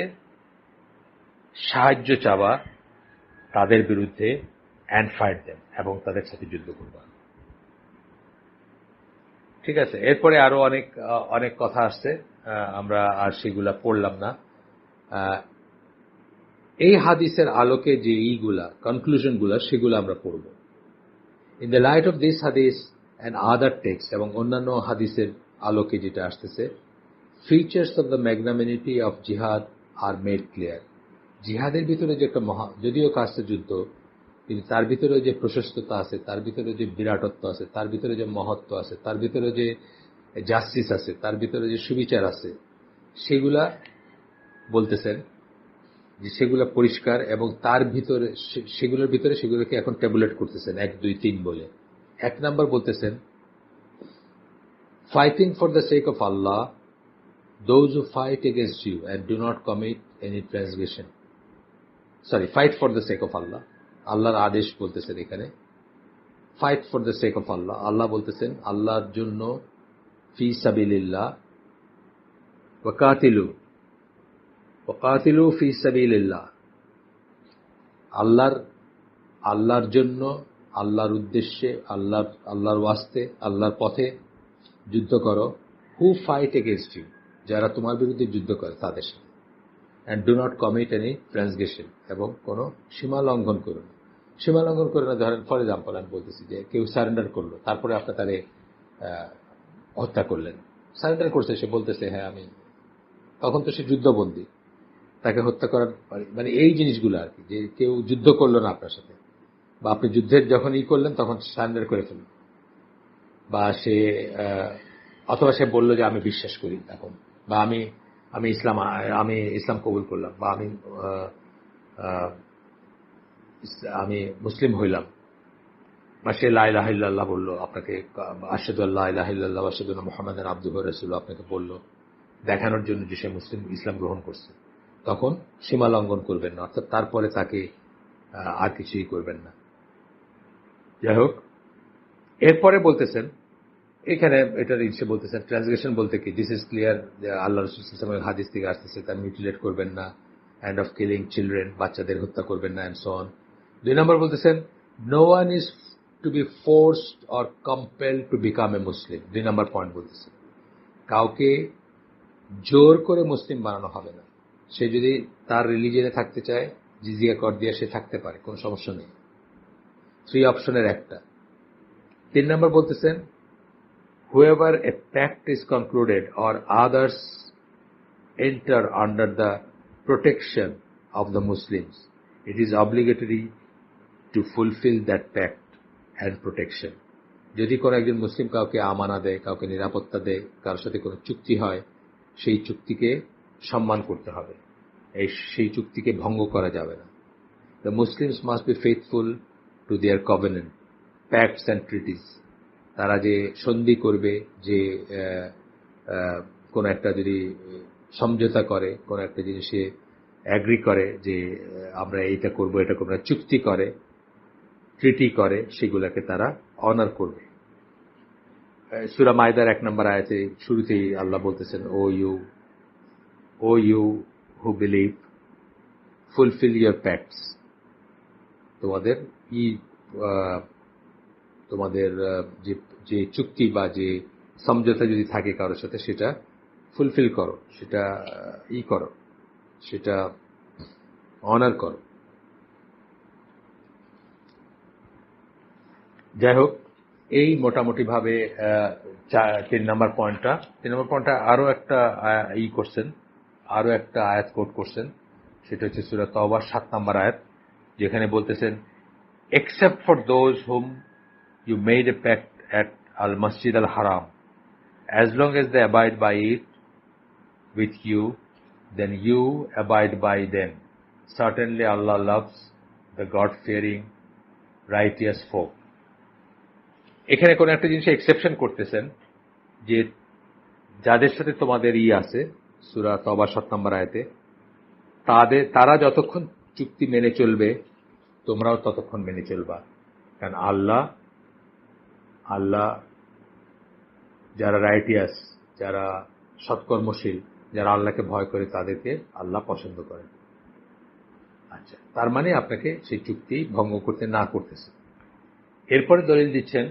সাহায্য চাওয়া তাদের বিরুদ্ধে, অ্যান্ড ফাইট দেম, এবং তাদের সাথে যুদ্ধ করবা। ঠিক আছে, এরপরে আরো অনেক কথা আসছে, আমরা আর সেগুলা পড়লাম না। এই হাদিসের আলোকে যে কনক্লুশন গুলা সেগুলো আমরা পড়ব। In the light off this হাদিস অ্যান্ড আদার টেক্সট, এবং অন্যান্য হাদিসের আলোকে যেটা আসতেছে, features of the magnanimity of জিহাদ আর মেড ক্লিয়ার। জিহাদের ভিতরে যে একটা যদিও কাজটা যুদ্ধ, কিন্তু তার ভিতরে যে প্রশস্ততা আছে, তার ভিতরে যে বিরাটত্ব আছে, তার ভিতরে যে মহত্ব আছে, তার ভিতরে যে জাস্টিস আছে, তার ভিতরে যে সুবিচার আছে, সেগুলা বলতেছেন যে সেগুলা পরিষ্কার, এবং তার ভিতরে সেগুলোকে এখন ট্যাবুলেট করতেছেন 1, 2, 3 বলে। 1 নাম্বার বলতেছেন, fighting for the sake of Allah, those who fight against you and do not commit any transgression. Fight for the sake of Allah, আল্লাহর আদেশ বলতেছেন এখানে। Fight for the sake of Allah, আল্লাহ বলতেছেন আল্লাহর জন্য, ফি সাবিলিল্লাহ, ওয়াকাতিলু ফি সাবিলিল্লাহ, আল্লাহর জন্য, আল্লাহর উদ্দেশ্যে, আল্লাহর ওয়াস্তে, আল্লাহর পথে যুদ্ধ করো। হু ফাইট এগেনস্ট ইউ, যারা তোমার বিরুদ্ধে যুদ্ধ করে তাদের সাথে। And do not commit any ট্রান্সগ্রেশন, এবং কোনো সীমা লঙ্ঘন করো না। সীমা লঙ্ঘন করে না, ধরেন ফর এক্সাম্পল আমি বলতেছি যে কেউ সারেন্ডার করলো, তারপরে আপনার তারে হত্যা করলেন। সারেন্ডার করছে, সে বলতেছে হ্যাঁ আমি, তখন তো সে যুদ্ধবন্দী, তাকে হত্যা করার মানে এই জিনিসগুলো আর কি, যে কেউ যুদ্ধ করলো না আপনার সাথে, বা আপনি যুদ্ধের যখন করলেন তখন সারেন্ডার করে ফেলল, বা অথবা সে বলল যে আমি বিশ্বাস করি এখন, বা আমি ইসলাম কবুল করলাম, বা আমি মুসলিম হইলাম, বা সে লা ইলাহা ইল্লাল্লাহ বলল আপনাকে, আশহাদু আল্লা ইলাহা ইল্লাল্লাহ ওয়া আশহাদু আন্না মুহাম্মাদান আবদুহু ওয়া রাসূলুহু আপনাকে বলল, দেখানোর জন্য যে সে ইসলাম গ্রহণ করছে, তখন সীমা লঙ্ঘন করবেন না, অর্থাৎ তারপরে তাকে আর কিছুই করবেন না। যাই হোক, এরপরে বলতেছেন এখানে এটার ইচ্ছে বলতেছেন, ট্রান্সগ্রেশন বলতে কি, দিস ইজ ক্লিয়ার, আল্লাহ রাসূল সাল্লাল্লাহু আলাইহি ওয়াসাল্লামের হাদিস থেকে আসতেছে, তার মিউটিলেট করবেন না, অ্যান্ড অফ কিলিং চিলড্রেন, বাচ্চাদের হত্যা করবেন না, অ্যান্ড সো অন। 2 নম্বর বলতেছেন, no one is to be forced or compelled to become a Muslim. 2 নম্বর পয়েন্ট বলতেছেন, কাউকে জোর করে মুসলিম বানানো হবে না। সে যদি তার রিলিজিয়নে থাকতে চায়, জিজিয়া কর দিয়ে সে থাকতে পারে, কোনো সমস্যা নেই। 3 অপশনের একটা। 3 নম্বর বলতেছেন, whoever a pact is concluded or others enter under the protection of the Muslims, it is obligatory to fulfill that pact and protection. যদি কোনো একজন মুসলিম কাউকে আমানা দেয়, কাউকে নিরাপত্তা দেয়, কারোর সাথে কোনো চুক্তি হয়, সেই চুক্তিকে সম্মান করতে হবে, সেই চুক্তিকে ভঙ্গ করা যাবে না। The Muslims must be faithful to their covenant, pacts and treaties. তারা যে সন্ধি করবে, যে কোন একটা যদি সমঝোতা করে, কোন একটা জিনিসে অ্যাগ্রি করে যে আমরা এইটা করব, এটা করব, চুক্তি করে, ট্রিটি করে, সেগুলোকে তারা অনার করবে। সূরা মাইদার 1 নম্বর আয়াতে শুরুতেই আল্লাহ বলতেছেন, O you who believe, fulfil your pacts. তোমাদের যে চুক্তি বা যে সমঝোতা যদি থাকে কারোর সাথে, সেটা ফুলফিল করো, সেটা করো, সেটা অনার করো। যাই হোক, এই মোটামুটি ভাবে 3 নম্বর পয়েন্টটা আরো একটা করছেন, আরো একটা আয়াত কোট করছেন, সেটা হচ্ছে সূরা তাওবার 7 নম্বর আয়াত, যেখানে বলতেছেন, except for those whom you made a pact at al-Masjid al-Haram, as long as they abide by it with you, then you abide by them. Certainly Allah loves the God-fearing, righteous folk. এখানে কোন একটা জিনিস exception করতেছেন, যে যাদের সাথে তোমাদের আছে সূরা তাওবা 7 নম্বর আয়াতে, তারা যতক্ষণ চুক্তি মেনে চলবে, তোমরাও ততক্ষণ মেনে চলবা। কারণ আল্লাহ যারা রাইটিয়াস, যারা সৎকর্মশীল, যারা আল্লাহকে ভয় করে, তাদেরকে আল্লাহ পছন্দ করেন। আচ্ছা, তার মানে আপনাকে সেই চুক্তি ভঙ্গ করতে না করতেছে। এরপরে দলিল দিচ্ছেন,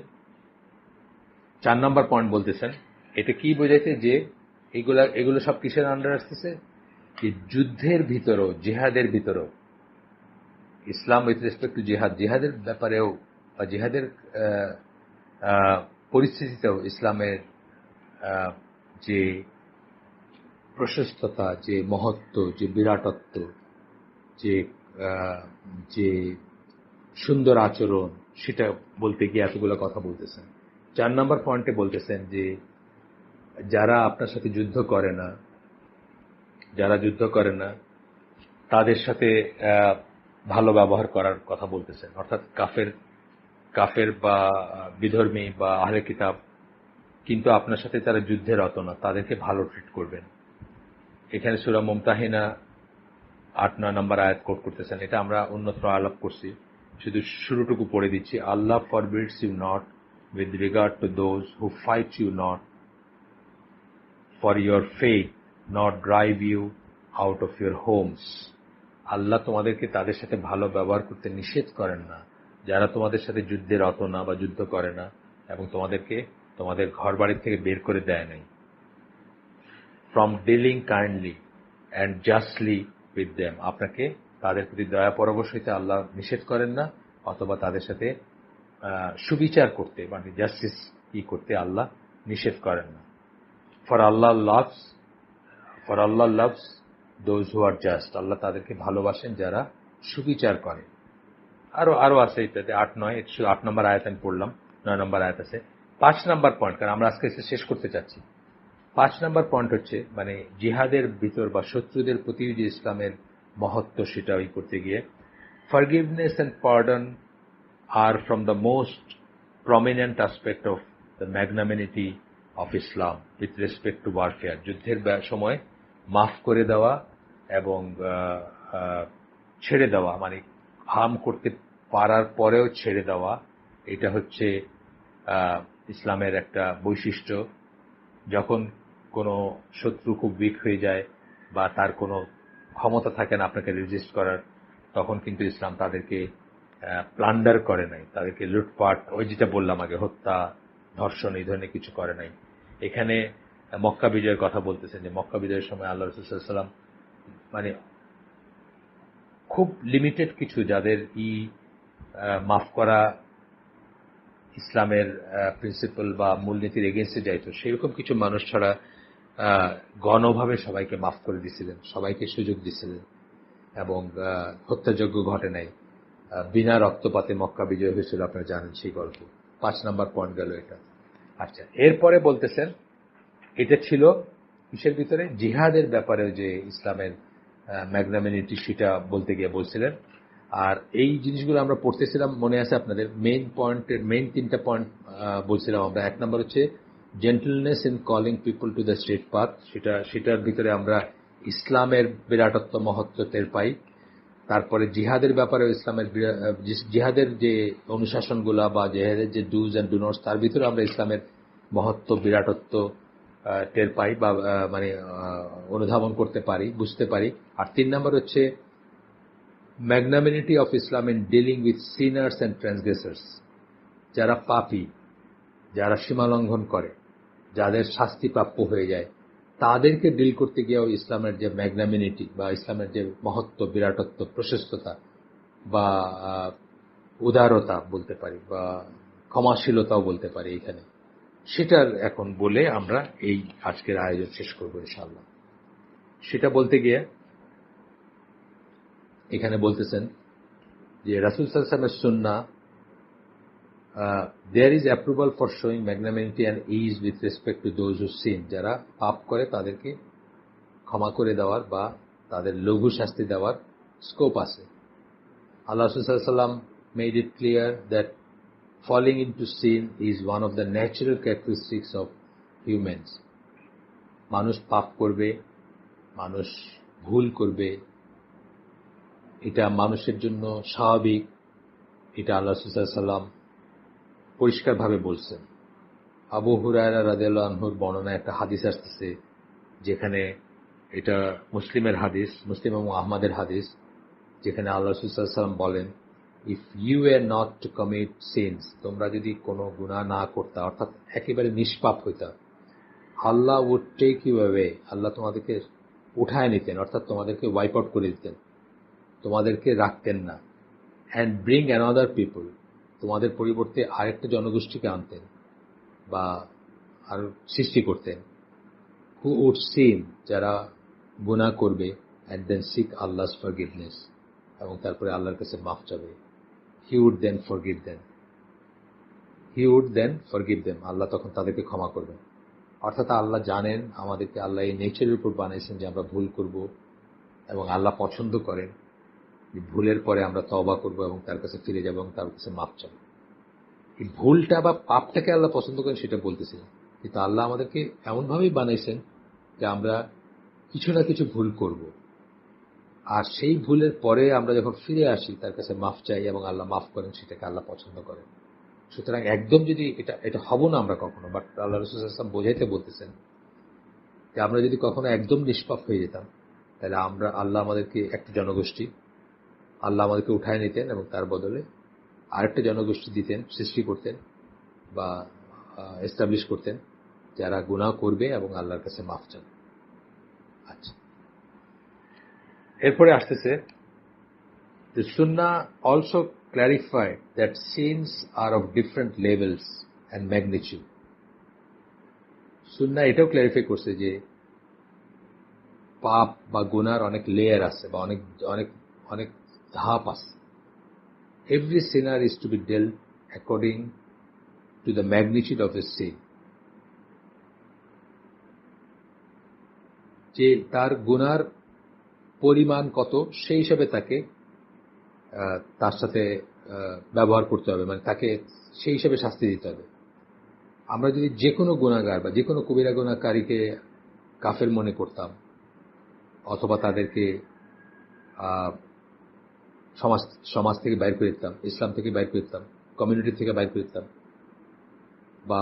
4 নম্বর পয়েন্ট বলতেছেন, এটা কি বোঝাইছে যে এগুলো সব কিসের আন্ডার আসতেছে, যে যুদ্ধের ভিতরেও, জিহাদের ভিতরেও, ইসলাম উইথ রেসপেক্ট টু জিহাদের ব্যাপারেও বা জিহাদের পরিস্থিতিতেও ইসলামের যে প্রশস্ততা, যে মহত্ব, যে বিরাটত্ব, যে সুন্দর আচরণ, সেটা বলতে গিয়ে এতগুলো কথা বলতেছেন। 4 নম্বর পয়েন্টে বলতেছেন যে যারা আপনার সাথে যুদ্ধ করে না, তাদের সাথে ভালো ব্যবহার করার কথা বলতেছেন। অর্থাৎ কাফের বা বিধর্মী বা আহলে কিতাব, কিন্তু আপনার সাথে তারা যুদ্ধে রত না, তাদেরকে ভালো ট্রিট করবেন। এখানে সূরা মুমতাহিনা 8-9 নম্বর আয়াত কোট করতেছেন। এটা আমরা অন্যত্র আলাপ করছি, শুধু শুরুটুকু পড়ে দিচ্ছি। আল্লাহ forbids you not with regard to those who fight you not for your faith, nor drive you out of your homes. আল্লাহ তোমাদেরকে তাদের সাথে ভালো ব্যবহার করতে নিষেধ করেন না, যারা তোমাদের সাথে যুদ্ধে রত না বা যুদ্ধ করে না, এবং তোমাদেরকে তোমাদের ঘর বাড়ি থেকে বের করে দেয় নাই। From dealing kindly and justly with them, আপনাকে তাদের প্রতি দয়া পরবশ হইতে আল্লাহ নিষেধ করেন না, অথবা তাদের সাথে সুবিচার করতে, মানে জাস্টিস করতে আল্লাহ নিষেধ করেন না। For Allah loves those who are just. আল্লাহ তাদেরকে ভালোবাসেন যারা সুবিচার করে। আরো আছে এটাতে 8 নম্বর আয়াত আমি পড়লাম, 9 নম্বর আয়াত আছে। 5 নম্বর পয়েন্ট, কারণ আমরা আজকে শেষ করতে চাচ্ছি। 5 নম্বর পয়েন্ট হচ্ছে, মানে জিহাদের ভিতর বা শত্রুদের প্রতি যে ইসলামের মহত্ব, সেটা করতে গিয়ে, forgiveness and pardon are from the most prominent aspect of the magnanimity of Islam with respect to warfare. যুদ্ধের সময় মাফ করে দেওয়া এবং ছেড়ে দেওয়া, মানে হার্ম করতে পারার পরেও ছেড়ে দেওয়া, এটা হচ্ছে ইসলামের একটা বৈশিষ্ট্য। যখন কোনো শত্রু খুব উইক হয়ে যায় বা তার কোনো ক্ষমতা থাকে না আপনাকে রেজিস্ট করার, তখন কিন্তু ইসলাম তাদেরকে প্লান্ডার করে নাই, তাদেরকে লুটপাট, যেটা বললাম আগে, হত্যা, ধর্ষণ, এই ধরনের কিছু করে নাই। এখানে মক্কা বিজয়ের কথা বলতেছেন, যে মক্কা বিজয়ের সময় আল্লাহ রাসূল সাল্লাল্লাহু আলাইহি ওয়াসাল্লাম মানে খুব লিমিটেড কিছু, যাদের মাফ করা ইসলামের প্রিন্সিপাল বা মূলনীতির এগেনস্টে যাইতো, সেরকম কিছু মানুষ ছাড়া গণভাবে সবাইকে মাফ করে দিছিলেন, সবাইকে সুযোগ দিছিলেন, এবং হত্যাযজ্ঞ ঘটে নাই। বিনা রক্তপাতে মক্কা বিজয় হয়েছিল, আপনারা জানেন সেই গল্প। 5 নম্বর পয়েন্ট গেল এটা। আচ্ছা, এরপরে বলতেছেন এটা ছিল কিসের ভিতরে, জিহাদের ব্যাপারে যে ইসলামের ম্যাগনামিনিটি, সেটা বলতে গিয়ে বলছিলেন। আর এই জিনিসগুলো আমরা পড়তেছিলাম, মনে আছে আপনাদের? মেইন 3টা পয়েন্ট বলছিলাম আমরা। 1 নম্বর হচ্ছে gentleness in calling people to the straight path, সেটার ভিতরে আমরা ইসলামের বিরাটত্ব মহত্ব টের পাই। তারপরে জিহাদের ব্যাপারে ইসলামের জিহাদের যে অনুশাসনগুলা বা জিহাদের যে ডুজ অ্যান্ড ডু নটস, তার ভিতরে আমরা ইসলামের মহত্ব বিরাটত্ব টের পাই বা মানে অনুধাবন করতে পারি, বুঝতে পারি। আর 3 নম্বর হচ্ছে magnanimity of Islam in dealing with sinners and transgressors, যারা পাপী, যারা সীমালঙ্ঘন করে, যাদের শাস্তি প্রাপ্য হয়ে যায়, তাদেরকে ডিল করতে গিয়েও ইসলামের যে ম্যাগনামিনিটি বা ইসলামের যে মহত্ব, বিরাটত্ব, প্রশস্ততা বা উদারতা বলতে পারি, বা ক্ষমাশীলতাও বলতে পারি এখানে, সেটার এখন বলে আমরা এই আজকের আয়োজন শেষ করবো ইনশাআল্লাহ। সেটা বলতে গিয়ে এখানে বলতেছেন যে রাসূল সাল্লাল্লাহু আলাইহি ওয়াসাল্লামের সুন্নাহ, there is approval for showing magnanimity and ease with respect to those who sin, যারা পাপ করে তাদেরকে ক্ষমা করে দেওয়ার বা তাদের লঘু শাস্তি দেওয়ার স্কোপ আছে। আল্লাহ রাসূল সাল্লাল্লাহু আলাইহি ওয়াসাল্লাম made it clear that falling into sin is one of the natural characteristics of humans. মানুষ পাপ করবে, মানুষ ভুল করবে, এটা মানুষের জন্য স্বাভাবিক। এটা আল্লাহ রাসূল সাল্লাল্লাহু আলাইহি ওয়াসাল্লাম পরিষ্কারভাবে বলছেন। আবু হুরায়রা রাদিয়াল্লাহু আনহুর বর্ণনায় একটা হাদিস আসতেছে, যেখানে এটা মুসলিমের হাদিস, মুসলিম এবং আহমদের হাদিস, যেখানে আল্লাহ রাসূল সাল্লাল্লাহু আলাইহি ওয়াসাল্লাম বলেন, if you are not to commit sins, তোমরা যদি কোনো গুনাহ না করতা, অর্থাৎ একেবারে নিষ্পাপ হইতা, আল্লাহ উড টেক ইউ অ্যাওয়ে, আল্লাহ তোমাদেরকে উঠায় নিতেন, অর্থাৎ তোমাদেরকে ওয়াইপ আউট করে দিতেন, তোমাদেরকে রাখতেন না। অ্যান্ড ব্রিং অ্যানাদার পিপল, তোমাদের পরিবর্তে আরেকটা জনগোষ্ঠীকে আনতেন বা আর সৃষ্টি করতেন, হু উড সিন, যারা গুনাহ করবে, and then seek Allah's forgiveness, এবং তারপরে আল্লাহর কাছে মাফ চাবে। He would then forgive them, he would then forgive them, আল্লাহ তখন তাদেরকে ক্ষমা করবেন। অর্থাৎ আল্লাহ জানেন আমাদেরকে, আল্লাহ এই নেচারের উপর বানিয়েছেন যে আমরা ভুল করব, এবং আল্লাহ পছন্দ করেন যে ভুলের পরে আমরা তওবা করব এবং তার কাছে ফিরে যাব এবং তার কাছে মাফ চাব। এই ভুলটা বা পাপটাকে আল্লাহ পছন্দ করেন সেটা বলতেছিলেন, কিন্তু আল্লাহ আমাদেরকে এমনভাবেই বানাইছেন যে আমরা কিছু না কিছু ভুল করব, আর সেই ভুলের পরে আমরা যখন ফিরে আসি তার কাছে মাফ চাই এবং আল্লাহ মাফ করেন, সেটাকে আল্লাহ পছন্দ করেন। সুতরাং একদম যদি এটা হব না আমরা কখনো, বাট আল্লাহ রাসূল সাল্লাল্লাহু আলাইহি ওয়াসাল্লাম বোঝাইতে বলতেছেন যে আমরা যদি কখনো একদম নিষ্পাপ হয়ে যেতাম, তাহলে আল্লাহ আমাদেরকে একটা জনগোষ্ঠী, আল্লাহ আমাদেরকে উঠায় নিতেন এবং তার বদলে আরেকটা জনগোষ্ঠী দিতেন, সৃষ্টি করতেন বা এস্টাবলিশ করতেন, যারা গুনাহ করবে এবং আল্লাহর কাছে মাফ চান। আচ্ছা, এরপরে আসতেছে The Sunnah also clarified that sins are of different levels and magnitude. সুন্নাহ এটাও ক্লারিফাই করছে যে পাপ বা গুনার অনেক লেয়ার আছে বা অনেক অনেক অনেক ধাপ আছে। Every sinner is to be dealt according to the magnitude of his sin. যে তার গুনার পরিমাণ কত, সেই হিসাবে তাকে তার সাথে ব্যবহার করতে হবে, মানে তাকে সেই হিসাবে শাস্তি দিতে হবে। আমরা যদি যে কোনো গুনাহগার বা যে কোনো কবিরা গুনাহকারীকে কাফের মনে করতাম, অথবা তাদেরকে সমাজ থেকে বাইর করে দিতাম, ইসলাম থেকে বাইর করে দিতাম, কমিউনিটি থেকে বাইর করে দিতাম, বা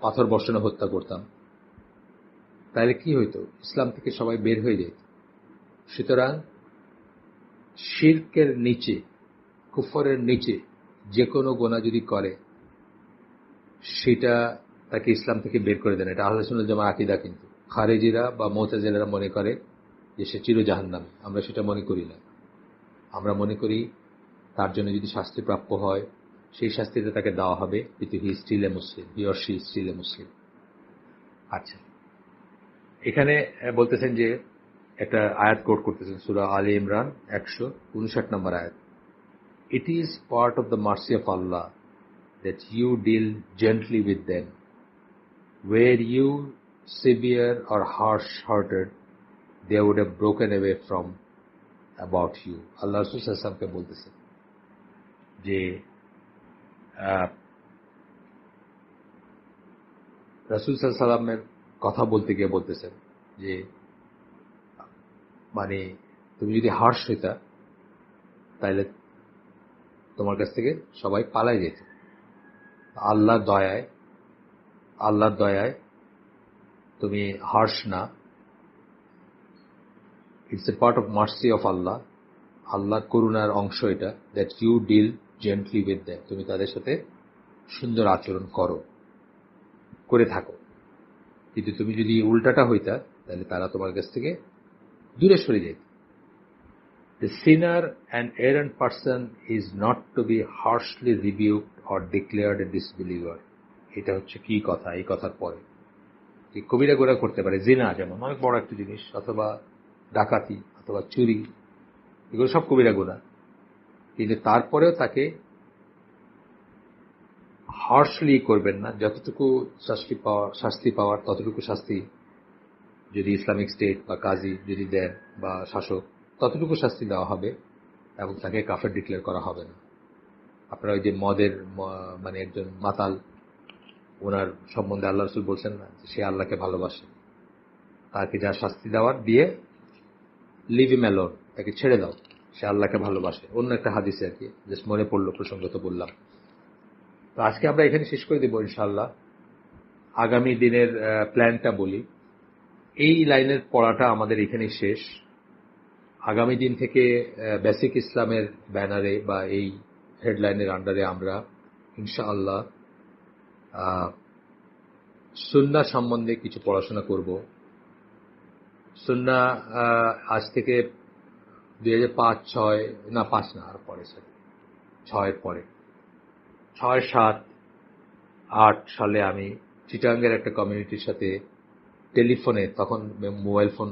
পাথর বর্ষণে হত্যা করতাম, তাহলে কি হইতো? ইসলাম থেকে সবাই বের হয়ে যেত। সুতরাং শিরকের নিচে, কুফরের নিচে যে কোনো গুনাহ যদি করে, সেটা তাকে ইসলাম থেকে বের করে দেন। এটা আহলে সুন্নাত জামার আকীদা। কিন্তু খারেজিরা বা মুতাজিলারা মনে করে যে সে চির জাহান্নামী। আমরা সেটা মনে করি না। আমরা মনে করি তার জন্য যদি শাস্তি প্রাপ্য হয়, সেই শাস্তিটা তাকে দেওয়া হবে, কিন্তু he still a Muslim, he or she still a Muslim. আচ্ছা, এখানে বলতেছেন যে একটা আয়াত কোট করতেছেন, সূরা আলে ইমরান 159 নম্বর আয়াত। It is part of the mercy of Allah that you deal gently with them. Were you severe or harsh-hearted, they would have broken away from about you. আল্লাহ রাসূল সাল্লাল্লাহু আলাইহি ওয়াসাল্লামকে বলতেছেন যে রাসূল সাল্লাল্লাহু আলাইহি ওয়াসাল্লামের কথা বলতে গিয়ে বলতেছেন যে মানে তুমি যদি হার্শ হইতা তাহলে তোমার কাছ থেকে সবাই পালাই যেত। আল্লাহর দয়ায় তুমি হার্শ না। It's a part of mercy of Allah, আল্লাহর করুণার অংশ এটা, that you deal gently with them, তুমি তাদের সাথে সুন্দর আচরণ করে থাকো। কিন্তু তুমি যদি উল্টাটা হইতা তাহলে তারা তোমার কাছ থেকে দূরে সরে যেত। The sinner and errant person is not to be harshly rebuked or declared a disbeliever. এটা হচ্ছে কি কথা? এই কথার পরে কবিরা গুনাহ করতে পারে, জিনা যেমন অনেক বড় একটা জিনিস, অথবা ডাকাতি অথবা চুরি, এগুলো সব কবিরা গুনাহ, কিন্তু তারপরেও তাকে হার্শলি করবেন না। যতটুকু শাস্তি পাওয়ার ততটুকু শাস্তি যদি ইসলামিক স্টেট বা কাজী যদি দেন বা শাসক, ততটুকু শাস্তি দেওয়া হবে এবং তাকে কাফের ডিক্লেয়ার করা হবে না। আপনারা ওই যে মদের মানে একজন মাতাল, ওনার সম্বন্ধে আল্লাহ রাসূল বলছেন না যে সে আল্লাহকে ভালোবাসে, তাকে যা শাস্তি দেওয়ার দিয়ে লিভ হিম অ্যালোন, তাকে ছেড়ে দাও, সে আল্লাহকে ভালোবাসে। অন্য একটা হাদিসে আর কি, জাস্ট মনে পড়লো, প্রসঙ্গত বললাম। তো আজকে আমরা এখানে শেষ করে দেব ইনশাআল্লাহ। আগামী দিনের প্ল্যানটা বলি, এই লাইনের পড়াটা আমাদের এখানেই শেষ। আগামী দিন থেকে বেসিক ইসলামের ব্যানারে বা এই হেডলাইনের আন্ডারে আমরা ইনশাআল্লাহ সুন্নাহ সম্বন্ধে কিছু পড়াশোনা করব। সুন্নাহ আজ থেকে 2005-6 না 5 না, আর পরে 6-এর পরে 6-7-8 সালে আমি চিটাঙ্গের একটা কমিউনিটির সাথে টেলিফোনে, তখন মোবাইল ফোন,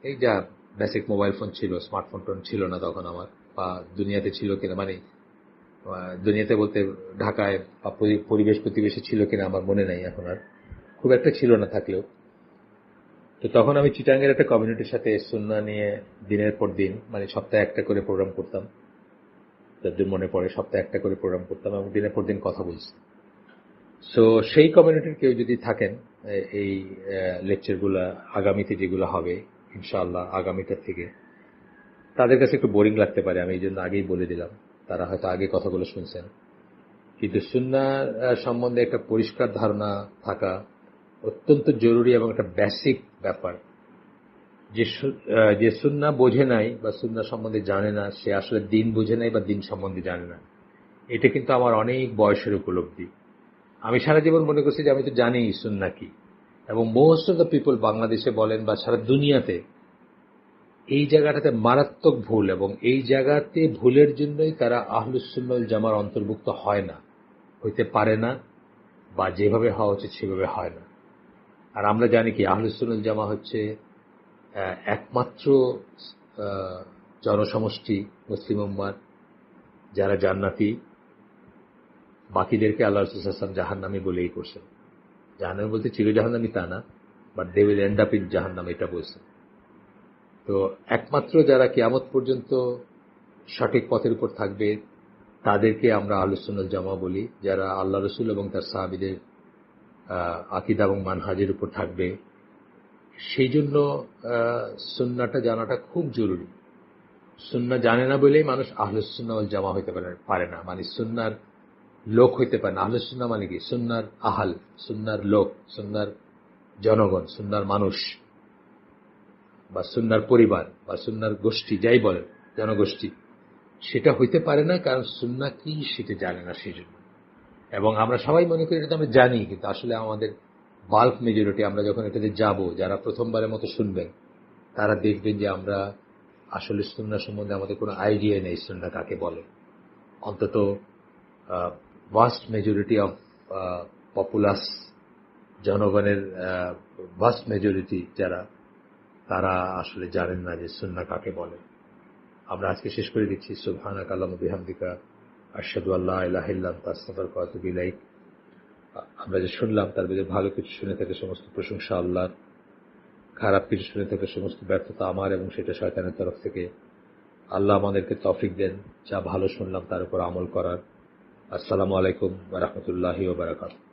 এই যা বেসিক মোবাইল ফোন ছিল, স্মার্টফোন টোন ছিল না তখন আমার, বা দুনিয়াতে ছিল কিনা, মানে দুনিয়াতে বলতে ঢাকায় বা পরিবেশ প্রতিবেশে ছিল কিনা আমার মনে নাই এখন, আর খুব একটা ছিল না থাকলেও। তো তখন আমি চিটাঙ্গের একটা কমিউনিটির সাথে সুন্নাহ নিয়ে দিনের পর দিন, মানে সপ্তাহে একটা করে প্রোগ্রাম করতাম, যাদের মনে পড়ে সপ্তাহে একটা করে প্রোগ্রাম করতাম এবং দিনের পর দিন কথা বলছি। সো সেই কমিউনিটির কেউ যদি থাকেন, এই লেকচারগুলা আগামীতে যেগুলো হবে ইনশাআল্লাহ আগামীটার থেকে, তাদের কাছে একটু বোরিং লাগতে পারে, আমি এই জন্য আগেই বলে দিলাম। তারা হয়তো আগে কথাগুলো শুনছেন, কিন্তু সুন্নাহ সম্বন্ধে একটা পরিষ্কার ধারণা থাকা অত্যন্ত জরুরি এবং একটা বেসিক ব্যাপার। যে সুন্নাহ বোঝে নাই বা সুন্নাহ সম্বন্ধে জানে না, সে আসলে দিন বোঝে নাই বা দিন সম্বন্ধে জানে না। এটা কিন্তু আমার অনেক বয়সের উপলব্ধি। আমি সারা জীবন মনে করছি যে আমি তো জানি সুন্নাহ কি, এবং মোস্ট অফ দ্য পিপল বাংলাদেশে বলেন বা সারা দুনিয়াতে এই জায়গাটাতে মারাত্মক ভুল, এবং এই জায়গাতে ভুলের জন্যই তারা আহলুস সুন্নাহ ওয়াল জামার অন্তর্ভুক্ত হয় না, হইতে পারে না, বা যেভাবে হওয়া উচিত সেভাবে হয় না। আর আমরা জানি কি, আহলুস সুন্নাহ ওয়াল জামা হচ্ছে একমাত্র জনসমষ্টি মুসলিম উম্মার যারা জান্নাতি, বাকিদেরকে আল্লাহ রাসূল সাল্লাল্লাহু আলাইহি ওয়াসাল্লাম জাহান্নামী বলেই করছেন। জাহান্নামী বলতে চির জাহান্নামী তা না, but they will end up in জাহান্নাম, এটা বলছেন। তো একমাত্র যারা কিয়ামত পর্যন্ত সঠিক পথের উপর থাকবে তাদেরকে আমরা আহলুস সুন্নাহ ওয়াল জামা বলি, যারা আল্লাহ রাসূল এবং তার সাহাবীদের আকীদা এবং মানহাজের উপর থাকবে। সেই জন্য সুন্নাহটা জানাটা খুব জরুরি। সুন্নাহ জানে না বলেই মানুষ আহলুস সুন্নাহ ওয়াল জামা হইতে পারে না, মানে সুন্নাহর লোক হইতে পারে না। আহলুস সুন্নাহ মানে কি? সুন্নাহর আহাল, সুন্নাহর লোক, সুন্নাহর জনগণ, সুন্নাহর মানুষ, বা সুন্নাহর পরিবার, বা সুন্নাহর গোষ্ঠী, যাই বলেন, জনগোষ্ঠী, সেটা হইতে পারে না, কারণ সুন্নাহ কি সেটা জানে না সেই জন্য। এবং আমরা সবাই মনে করি এটা আমরা জানি, কিন্তু আসলে আমাদের বাল্ক মেজরিটি, আমরা যখন এটাতে যাব, যারা প্রথমবারের মতো শুনবেন, তারা দেখবেন যে আমরা আসলে সুন্নাহ সম্বন্ধে আমাদের কোনো আইডিয়া নেই, সুন্নাহ কাকে বলে। অন্তত ভাস্ট মেজরিটি অফ পপুলাস, জনগণের ভাস্ট মেজরিটি যারা, তারা আসলে জানেন না যে সুন্নাহ কাকে বলে। আমরা আজকে শেষ করে দিচ্ছি। সুবহানাকা আল্লাহুম্মা বিহামদিকা আশহাদু আল্লা ইলাহা ইল্লা আনতা আস্তাগফিরুকা ওয়া আতুবু ইলাইক। আমরা যে শুনলাম তার মধ্যে ভালো কিছু শুনে থেকে সমস্ত প্রশংসা আল্লাহর, খারাপ কিছু শুনে থেকে সমস্ত ব্যর্থতা আমার এবং সেটা শয়তানের তরফ থেকে। আল্লাহ আমাদেরকে তৌফিক দেন যা ভালো শুনলাম তার উপর আমল করার। আসসালামু আলাইকুম ওয়া রাহমাতুল্লাহি ওয়া বারাকাতুহু।